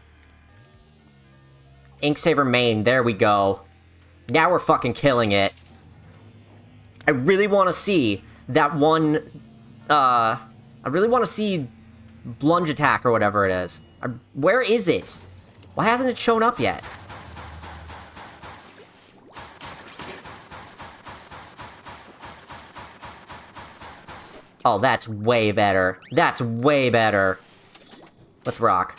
Inksaver main, there we go. Now we're fucking killing it. I really want to see that one, I really want to see Blunge Attack or whatever it is. Where is it? Why hasn't it shown up yet? Oh, that's way better. That's way better. Let's rock.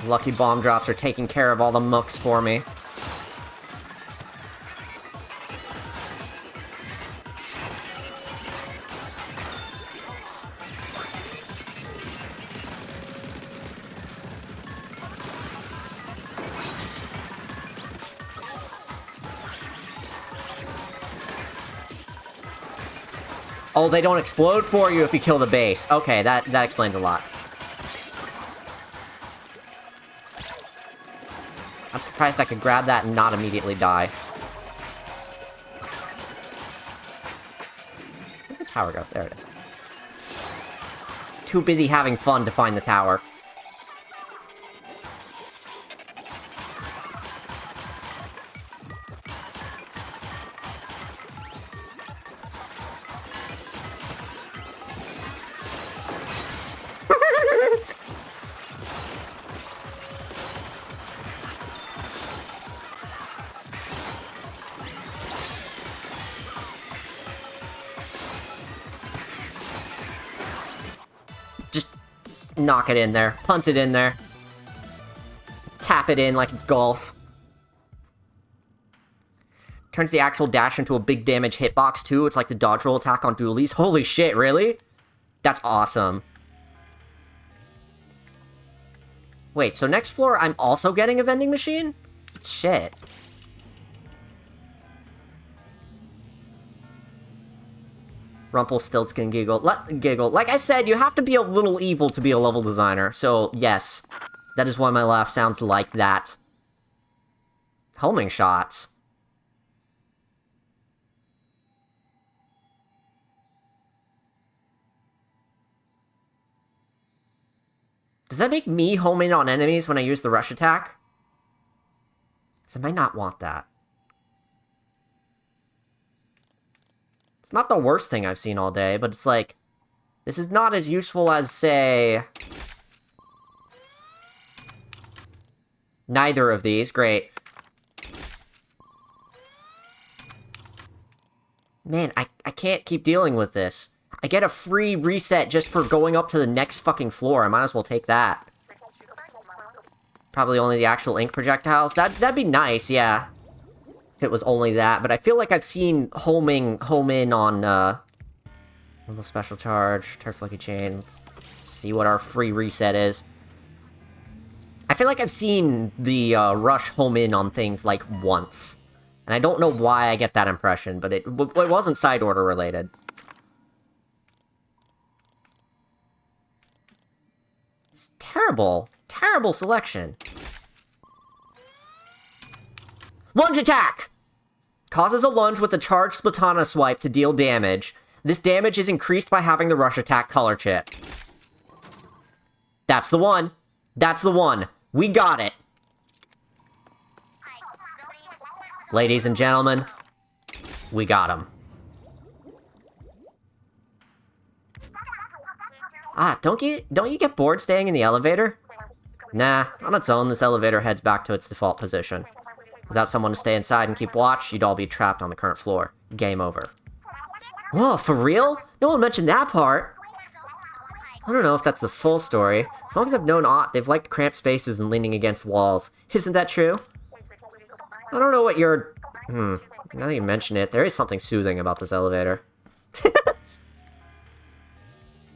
Lucky bomb drops are taking care of all the mooks for me. Oh, they don't explode for you if you kill the base. Okay, that explains a lot. I'm surprised I could grab that and not immediately die. Where'd the tower go? There it is. It's too busy having fun to find the tower. Just knock it in there. Punt it in there. Tap it in like it's golf. Turns the actual dash into a big damage hitbox, too. It's like the dodge roll attack on dualies. Holy shit, really? That's awesome. Wait, so next floor I'm also getting a vending machine? Shit. Rumpelstiltskin giggle. Giggle. Like I said, you have to be a little evil to be a level designer. So, yes. That is why my laugh sounds like that. Homing shots. Does that make me home in on enemies when I use the rush attack? Because I might not want that. It's not the worst thing I've seen all day, but it's like... This is not as useful as, say... Neither of these. Great. Man, I can't keep dealing with this. I get a free reset just for going up to the next fucking floor. I might as well take that. Probably only the actual ink projectiles. That'd be nice, yeah. If it was only that. But I feel like I've seen home in on, little special charge, turf lucky chain. Let's see what our free reset is. I feel like I've seen the, rush home in on things, like, once. And I don't know why I get that impression, but it wasn't side order related. It's terrible. Terrible selection. Lunge attack! Causes a lunge with a charged Splatana swipe to deal damage. This damage is increased by having the rush attack color chip. That's the one. That's the one. We got it. Ladies and gentlemen, we got him. Ah, don't you get bored staying in the elevator? Nah, on its own, this elevator heads back to its default position. Without someone to stay inside and keep watch, you'd all be trapped on the current floor. Game over. Whoa, for real? No one mentioned that part. I don't know if that's the full story. As long as I've known Ott, they've liked cramped spaces and leaning against walls. Isn't that true? I don't know what you're... now that you mention it, there is something soothing about this elevator.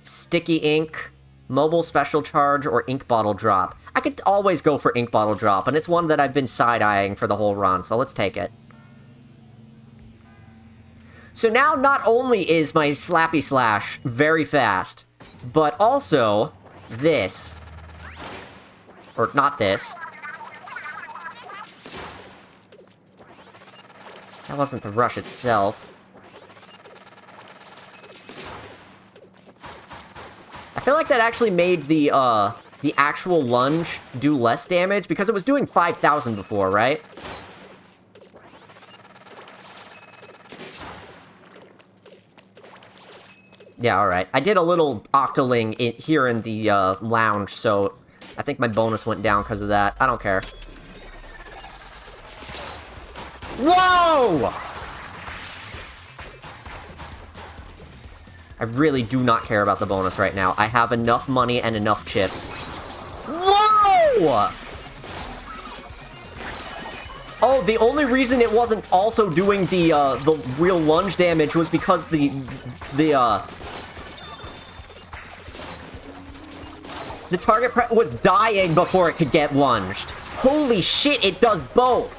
Sticky ink, mobile special charge, or ink bottle drop. I could always go for ink bottle drop, and it's one that I've been side-eyeing for the whole run, so let's take it. So now not only is my Slappy Slash very fast, but also this. Or not this. That wasn't the rush itself. I feel like that actually made the actual lunge do less damage, because it was doing 5,000 before, right? Yeah, alright. I did a little octoling here in the lounge, so I think my bonus went down because of that. I don't care. Whoa! I really do not care about the bonus right now. I have enough money and enough chips. Whoa! Oh, the only reason it wasn't also doing the real lunge damage was because the target was dying before it could get lunged. Holy shit, it does both!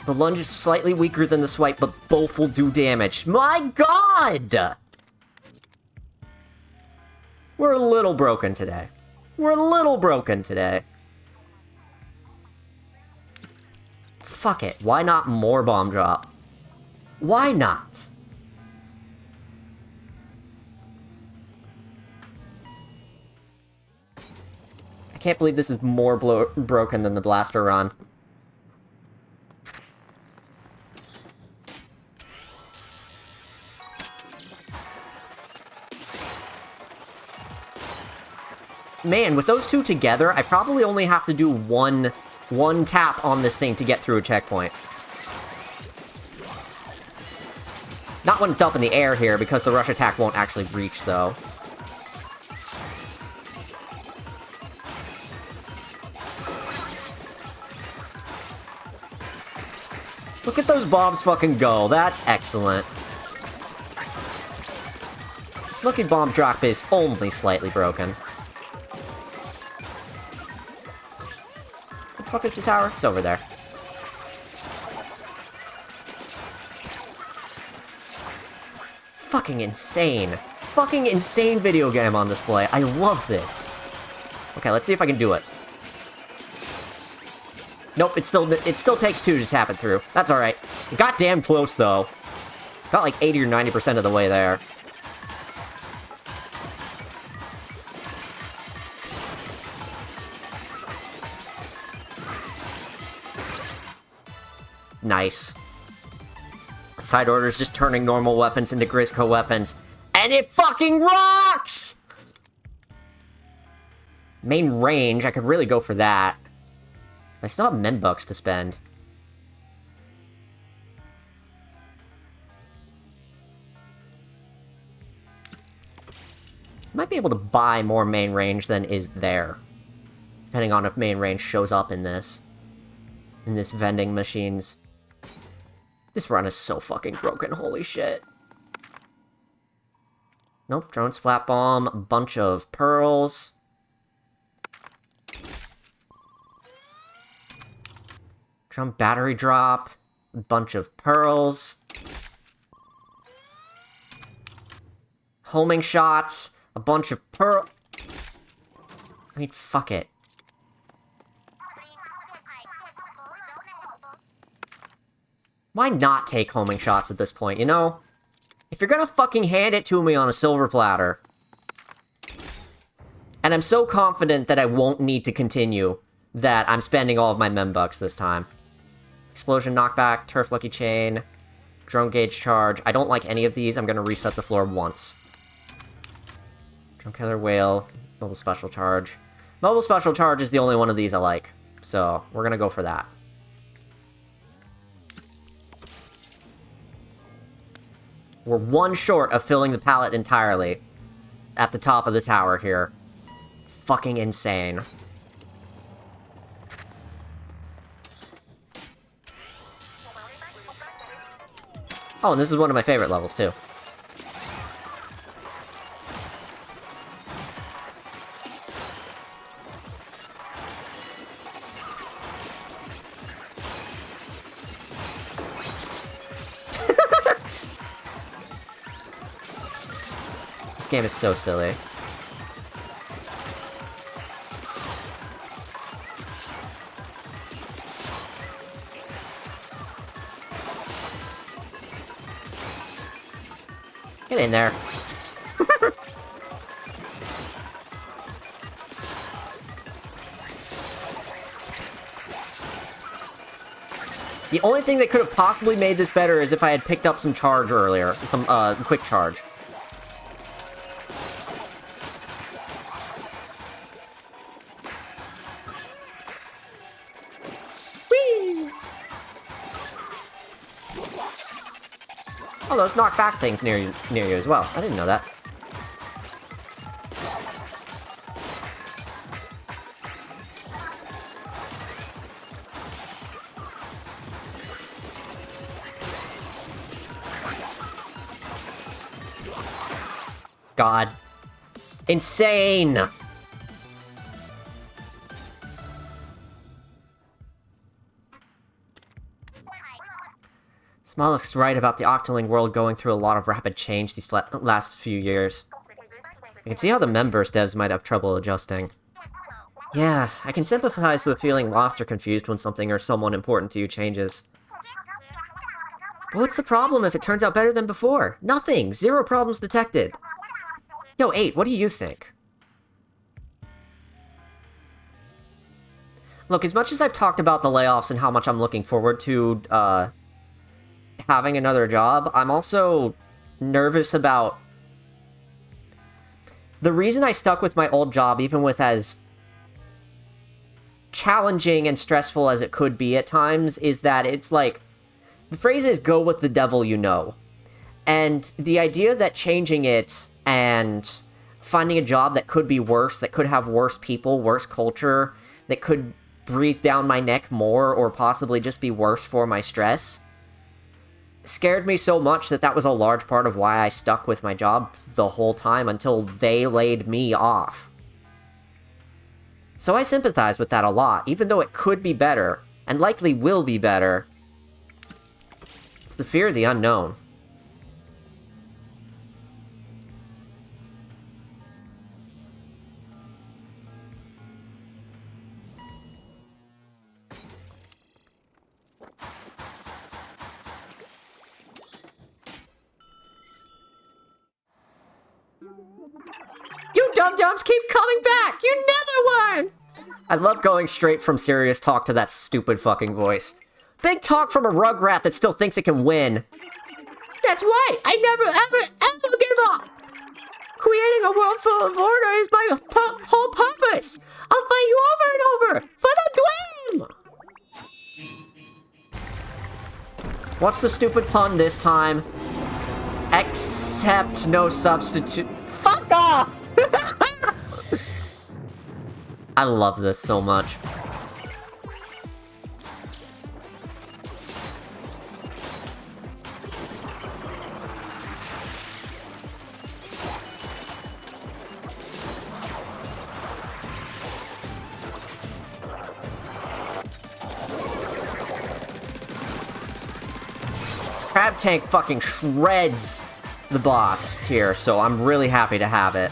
The lunge is slightly weaker than the swipe, but both will do damage. My god! We're a little broken today. We're a little broken today. Fuck it. Why not more bomb drop? Why not? I can't believe this is more broken than the Blaster Run. Man, with those two together, I probably only have to do one tap on this thing to get through a checkpoint. Not when it's up in the air here, because the rush attack won't actually reach, though. Look at those bombs fucking go. That's excellent. Lucky bomb drop is only slightly broken. What the fuck is the tower? It's over there. Fucking insane. Fucking insane video game on display. I love this. Okay, let's see if I can do it. Nope, it still takes two to tap it through. That's alright. It got damn close, though. Got like 80 or 90% of the way there. Nice. Side order's just turning normal weapons into Grisco weapons. And it fucking rocks! Main range, I could really go for that. I still have Membucks to spend. Might be able to buy more main range than is there. Depending on if main range shows up in this. In this vending machines. This run is so fucking broken, holy shit. Nope, drone splat bomb, a bunch of pearls. Drum battery drop, a bunch of pearls. Homing shots, a bunch of pearl... I mean, fuck it. Why not take homing shots at this point, you know? If you're gonna fucking hand it to me on a silver platter... And I'm so confident that I won't need to continue, that I'm spending all of my Membucks this time. Explosion knockback, turf lucky chain, drone gauge charge. I don't like any of these, I'm gonna reset the floor once. Drone killer whale, mobile special charge. Mobile special charge is the only one of these I like, so we're gonna go for that. We're one short of filling the pallet entirely at the top of the tower here. Fucking insane. Oh, and this is one of my favorite levels, too. This game is so silly. Get in there. The only thing that could have possibly made this better is if I had picked up some charge earlier. Some, quick charge. Whee! Oh, those knockback things near you as well. I didn't know that. God. Insane! Smollett's right about the Octoling world going through a lot of rapid change these last few years. I can see how the Memverse devs might have trouble adjusting. Yeah, I can sympathize with feeling lost or confused when something or someone important to you changes. But what's the problem if it turns out better than before? Nothing! 0 problems detected! Yo, 8, what do you think? Look, as much as I've talked about the layoffs and how much I'm looking forward to, having another job, I'm also nervous about... The reason I stuck with my old job, even with as challenging and stressful as it could be at times, is that it's like... The phrase is, go with the devil you know. And the idea that changing it and finding a job that could be worse, that could have worse people, worse culture, that could breathe down my neck more, or possibly just be worse for my stress, scared me so much that that was a large part of why I stuck with my job the whole time until they laid me off. So I sympathize with that a lot, even though it could be better, and likely will be better. It's the fear of the unknown. You dum-dums keep coming back! You never won! I love going straight from serious talk to that stupid fucking voice. Big talk from a rugrat that still thinks it can win. That's right! I never, ever give up! Creating a world full of order is my whole purpose! I'll fight you over and over! For the dream! What's the stupid pun this time? Except no substitute. Fuck off! I love this so much. Crab Tank fucking shreds the boss here, so I'm really happy to have it.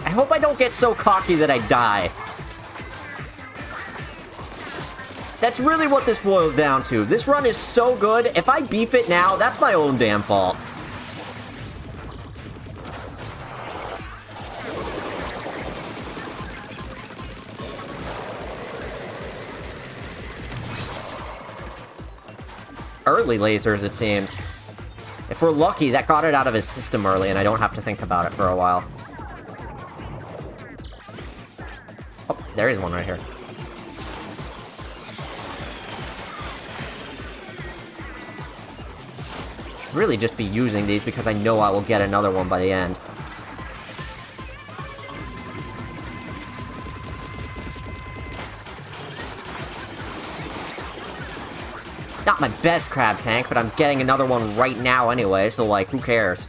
I hope I don't get so cocky that I die. That's really what this boils down to. This run is so good, if I beef it now, that's my own damn fault. Early lasers, it seems. If we're lucky, that got it out of his system early, and I don't have to think about it for a while. Oh, there is one right here. Should really just be using these because I know I will get another one by the end. Not my best crab tank, but I'm getting another one right now anyway, so, like, who cares?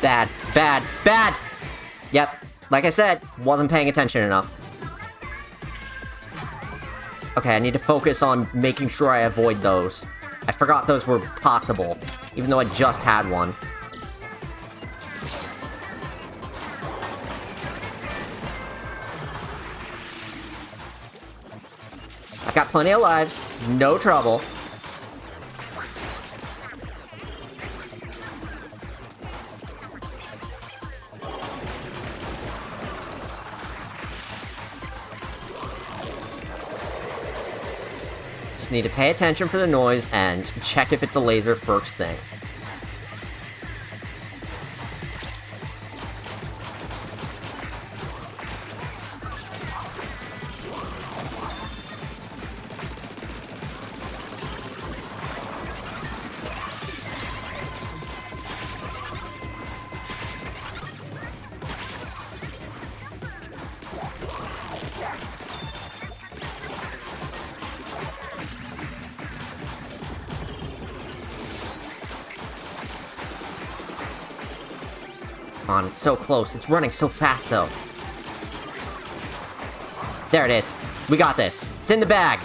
Bad, bad, bad! Yep, like I said, wasn't paying attention enough. Okay, I need to focus on making sure I avoid those. I forgot those were possible, even though I just had one. I've got plenty of lives, no trouble. Just need to pay attention for the noise and check if it's a laser first thing. Come on, it's so close. It's running so fast, though. There it is. We got this. It's in the bag.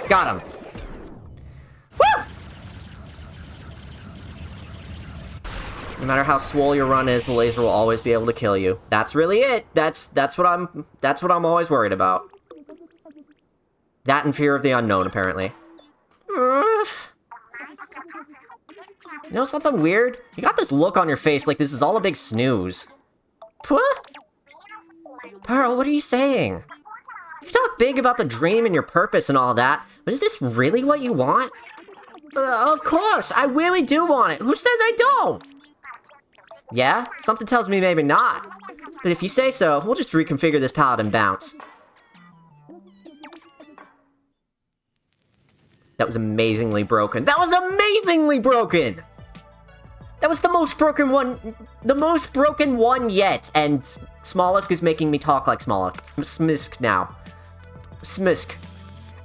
Got him. Woo! No matter how swole your run is, the laser will always be able to kill you. That's really it. That's what I'm always worried about. That and fear of the unknown, apparently. You know something weird? You got this look on your face like this is all a big snooze. What? Pearl, what are you saying? You talk big about the dream and your purpose and all that, but is this really what you want? Of course, I really do want it. Who says I don't? Yeah? Something tells me maybe not. But if you say so, we'll just reconfigure this palette and bounce. That was amazingly broken. That was amazingly broken! That was the most broken one yet, and Smollusk is making me talk like Smollusk. Smisk now. Smisk.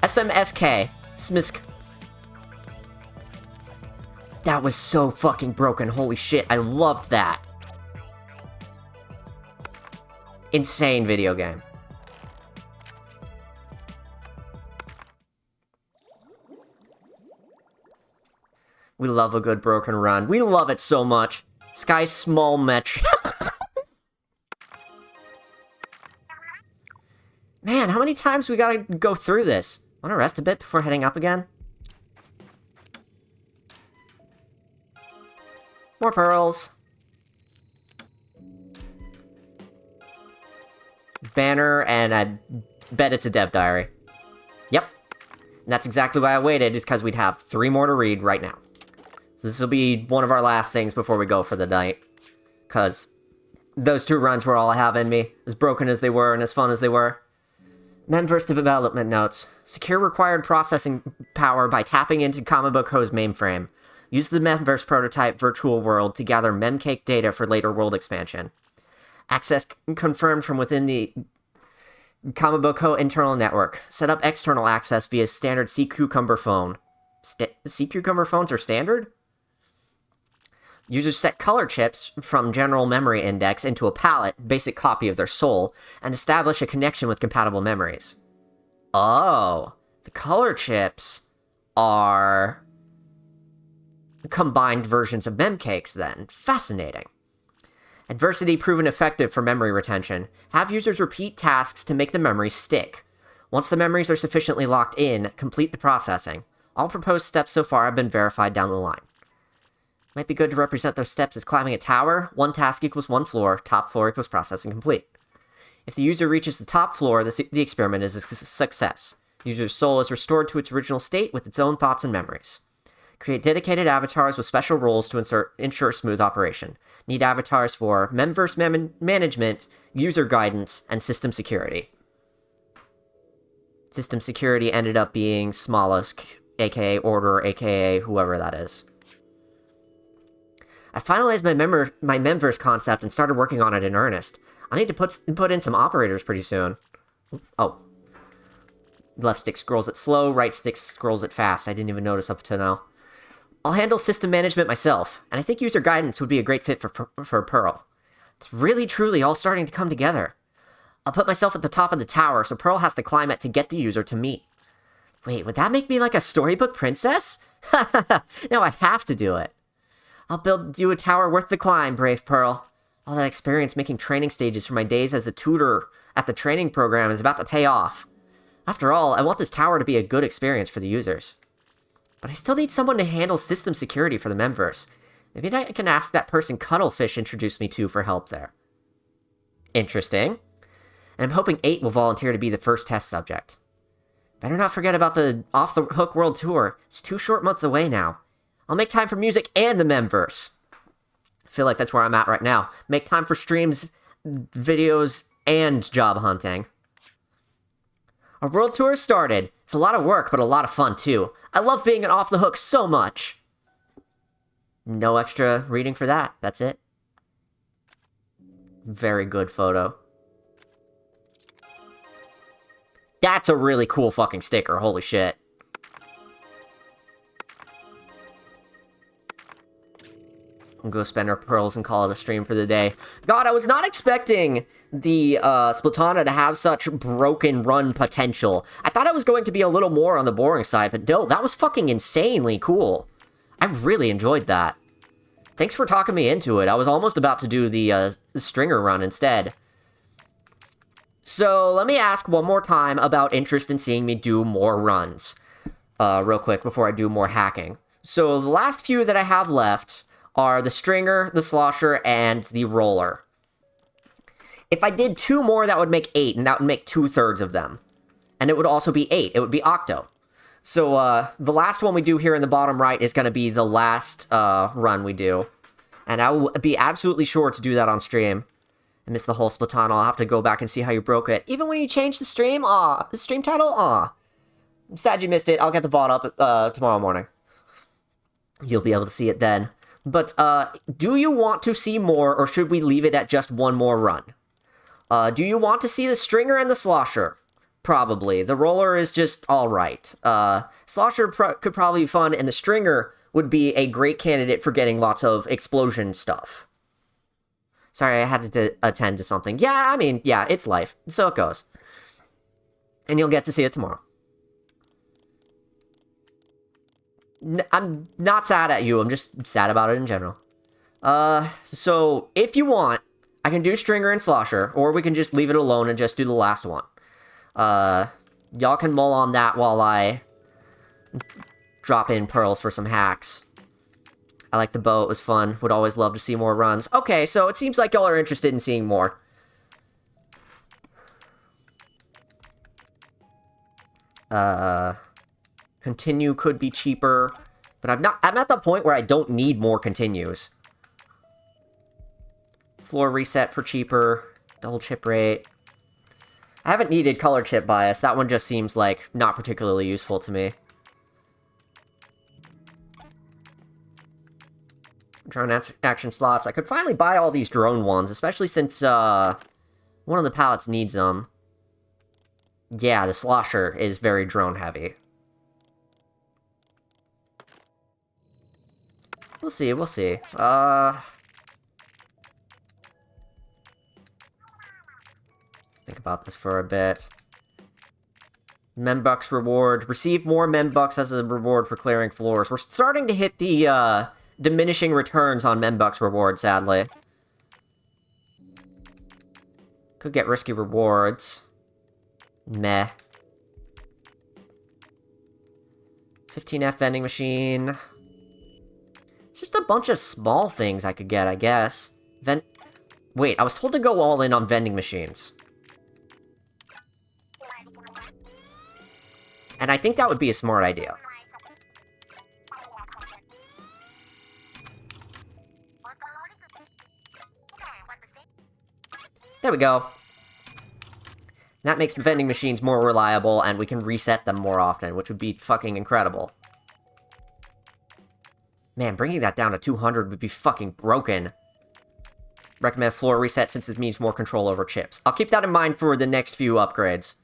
SMSK. Smisk. That was so fucking broken, holy shit, I loved that. Insane video game. We love a good broken run. We love it so much. Skysometric. Man, how many times we gotta go through this? Wanna rest a bit before heading up again? More pearls. Banner, and I bet it's a dev diary. Yep. And that's exactly why I waited, is because we'd have 3 more to read right now. So this will be one of our last things before we go for the night. Because those 2 runs were all I have in me. As broken as they were and as fun as they were. Memverse development notes. Secure required processing power by tapping into Kamaboko mainframe. Use the Memverse prototype virtual world to gather memcake data for later world expansion. Access confirmed from within the Kamaboko internal network. Set up external access via standard Sea Cucumber phone. Sea Cucumber phones are standard? Users set color chips from general memory index into a palette, basic copy of their soul, and establish a connection with compatible memories. Oh, the color chips are combined versions of memcakes then. Fascinating. Adversity proven effective for memory retention. Have users repeat tasks to make the memories stick. Once the memories are sufficiently locked in, complete the processing. All proposed steps so far have been verified down the line. Might be good to represent those steps as climbing a tower. 1 task equals 1 floor. Top floor equals processing complete. If the user reaches the top floor, the experiment is a success. User's soul is restored to its original state with its own thoughts and memories. Create dedicated avatars with special roles to ensure smooth operation. Need avatars for memverse management, user guidance, and system security. System security ended up being Smollusk, aka Order, aka whoever that is. I finalized my memverse concept and started working on it in earnest. I need to put in some operators pretty soon. Oh. Left stick scrolls it slow, right stick scrolls it fast. I didn't even notice up to now. I'll handle system management myself, and I think user guidance would be a great fit for Pearl. It's really, truly all starting to come together. I'll put myself at the top of the tower, so Pearl has to climb it to get the user to me. Wait, would that make me like a storybook princess? Now I have to do it. I'll build you a tower worth the climb, brave Pearl. All that experience making training stages from my days as a tutor at the training program is about to pay off. After all, I want this tower to be a good experience for the users. But I still need someone to handle system security for the memverse. Maybe I can ask that person Cuttlefish introduced me to for help there. Interesting. And I'm hoping 8 will volunteer to be the first test subject. Better not forget about the Off the Hook World Tour. It's 2 short months away now. I'll make time for music and the memverse. I feel like that's where I'm at right now. Make time for streams, videos, and job hunting. Our world tour started. It's a lot of work, but a lot of fun, too. I love being an Off the Hook so much. No extra reading for that. That's it. Very good photo. That's a really cool fucking sticker. Holy shit. We'll go spend our pearls and call it a stream for the day. God, I was not expecting the Splatana to have such broken run potential. I thought it was going to be a little more on the boring side, but no, that was fucking insanely cool. I really enjoyed that. Thanks for talking me into it. I was almost about to do the stringer run instead. So, let me ask one more time about interest in seeing me do more runs. Real quick, before I do more hacking. So, the last few that I have left are the stringer, the slosher, and the roller. If I did 2 more, that would make 8, and that would make 2/3 of them. And it would also be 8. It would be octo. So, the last one we do here in the bottom right is going to be the last run we do. And I will be absolutely sure to do that on stream. I missed the whole Splatana. I'll have to go back and see how you broke it. Even when you changed the stream? Aw. The stream title? Aw. I'm sad you missed it. I'll get the VOD up tomorrow morning. You'll be able to see it then. But, do you want to see more, or should we leave it at just 1 more run? Do you want to see the stringer and the slosher? Probably. The roller is just alright. Slosher could probably be fun, and the stringer would be a great candidate for getting lots of explosion stuff. Sorry, I had to attend to something. Yeah, I mean, yeah, it's life. So it goes. And you'll get to see it tomorrow. I'm not sad at you, I'm just sad about it in general. So, if you want, I can do stringer and slosher, or we can just leave it alone and just do the last one. Y'all can mull on that while I drop in pearls for some hacks. I like the bow, it was fun. Would always love to see more runs. Okay, so it seems like y'all are interested in seeing more. Continue could be cheaper, but I'm at the point where I don't need more continues. Floor reset for cheaper, double chip rate. I haven't needed color chip bias. That one just seems like not particularly useful to me. Drone action slots. I could finally buy all these drone ones, especially since one of the palettes needs them. Yeah, the slosher is very drone heavy. We'll see, we'll see. Let's think about this for a bit. Membucks reward. Receive more Membucks as a reward for clearing floors. We're starting to hit the, diminishing returns on Membucks reward, sadly. Could get risky rewards. Meh. 15F vending machine. It's just a bunch of small things I could get, I guess. Wait, I was told to go all in on vending machines. And I think that would be a smart idea. There we go. That makes vending machines more reliable, and we can reset them more often, which would be fucking incredible. Man, bringing that down to 200 would be fucking broken. Recommend floor reset since it means more control over chips. I'll keep that in mind for the next few upgrades.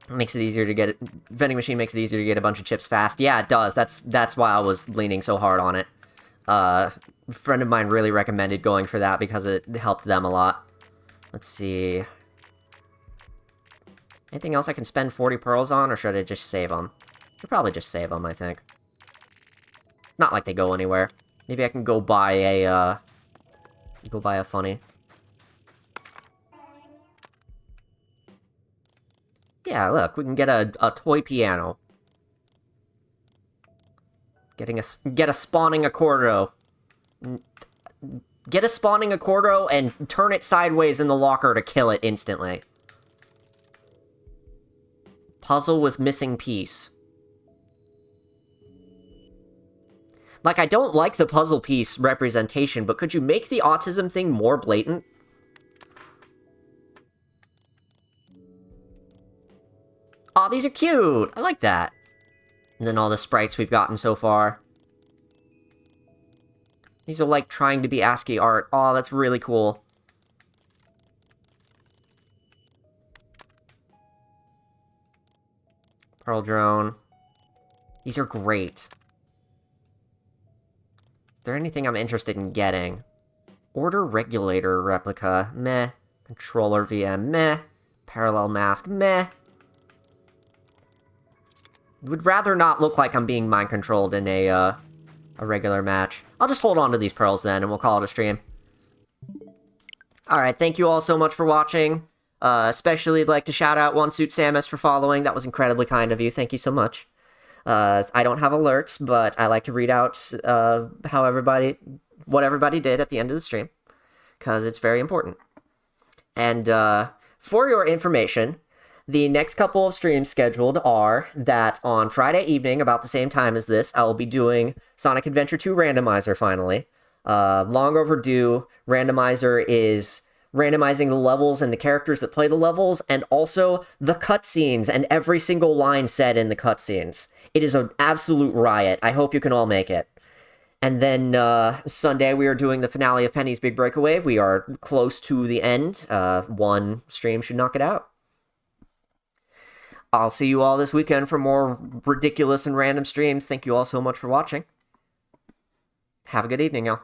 Makes it easier to get it. Vending machine makes it easier to get a bunch of chips fast. Yeah, it does. That's why I was leaning so hard on it. A friend of mine really recommended going for that because it helped them a lot. Let's see. Anything else I can spend 40 pearls on, or should I just save them? Should probably just save them, I think. Not like they go anywhere. Maybe I can go buy a funny. Yeah, look, we can get a toy piano. Get a spawning accordo. Get a spawning accordo and turn it sideways in the locker to kill it instantly. Puzzle with missing piece. Like, I don't like the puzzle piece representation, but could you make the autism thing more blatant? Aw, these are cute! I like that. And then all the sprites we've gotten so far. These are like trying to be ASCII art. Aw, that's really cool. Pearl drone. These are great. Is there anything I'm interested in getting? Order regulator replica. Meh. Controller VM. Meh. Parallel mask. Meh. Would rather not look like I'm being mind-controlled in a regular match. I'll just hold on to these pearls then, and we'll call it a stream. Alright, thank you all so much for watching. Especially like to shout out One Suit Samus for following. That was incredibly kind of you. Thank you so much. I don't have alerts, but I like to read out what everybody did at the end of the stream, because it's very important. And for your information, the next couple of streams scheduled are that on Friday evening, about the same time as this, I will be doing Sonic Adventure 2 Randomizer finally. Long overdue. Randomizer is randomizing the levels and the characters that play the levels, and also the cutscenes and every single line said in the cutscenes. It is an absolute riot. I hope you can all make it. And then Sunday, we are doing the finale of Penny's Big Breakaway. We are close to the end. One stream should knock it out. I'll see you all this weekend for more ridiculous and random streams. Thank you all so much for watching. Have a good evening, y'all.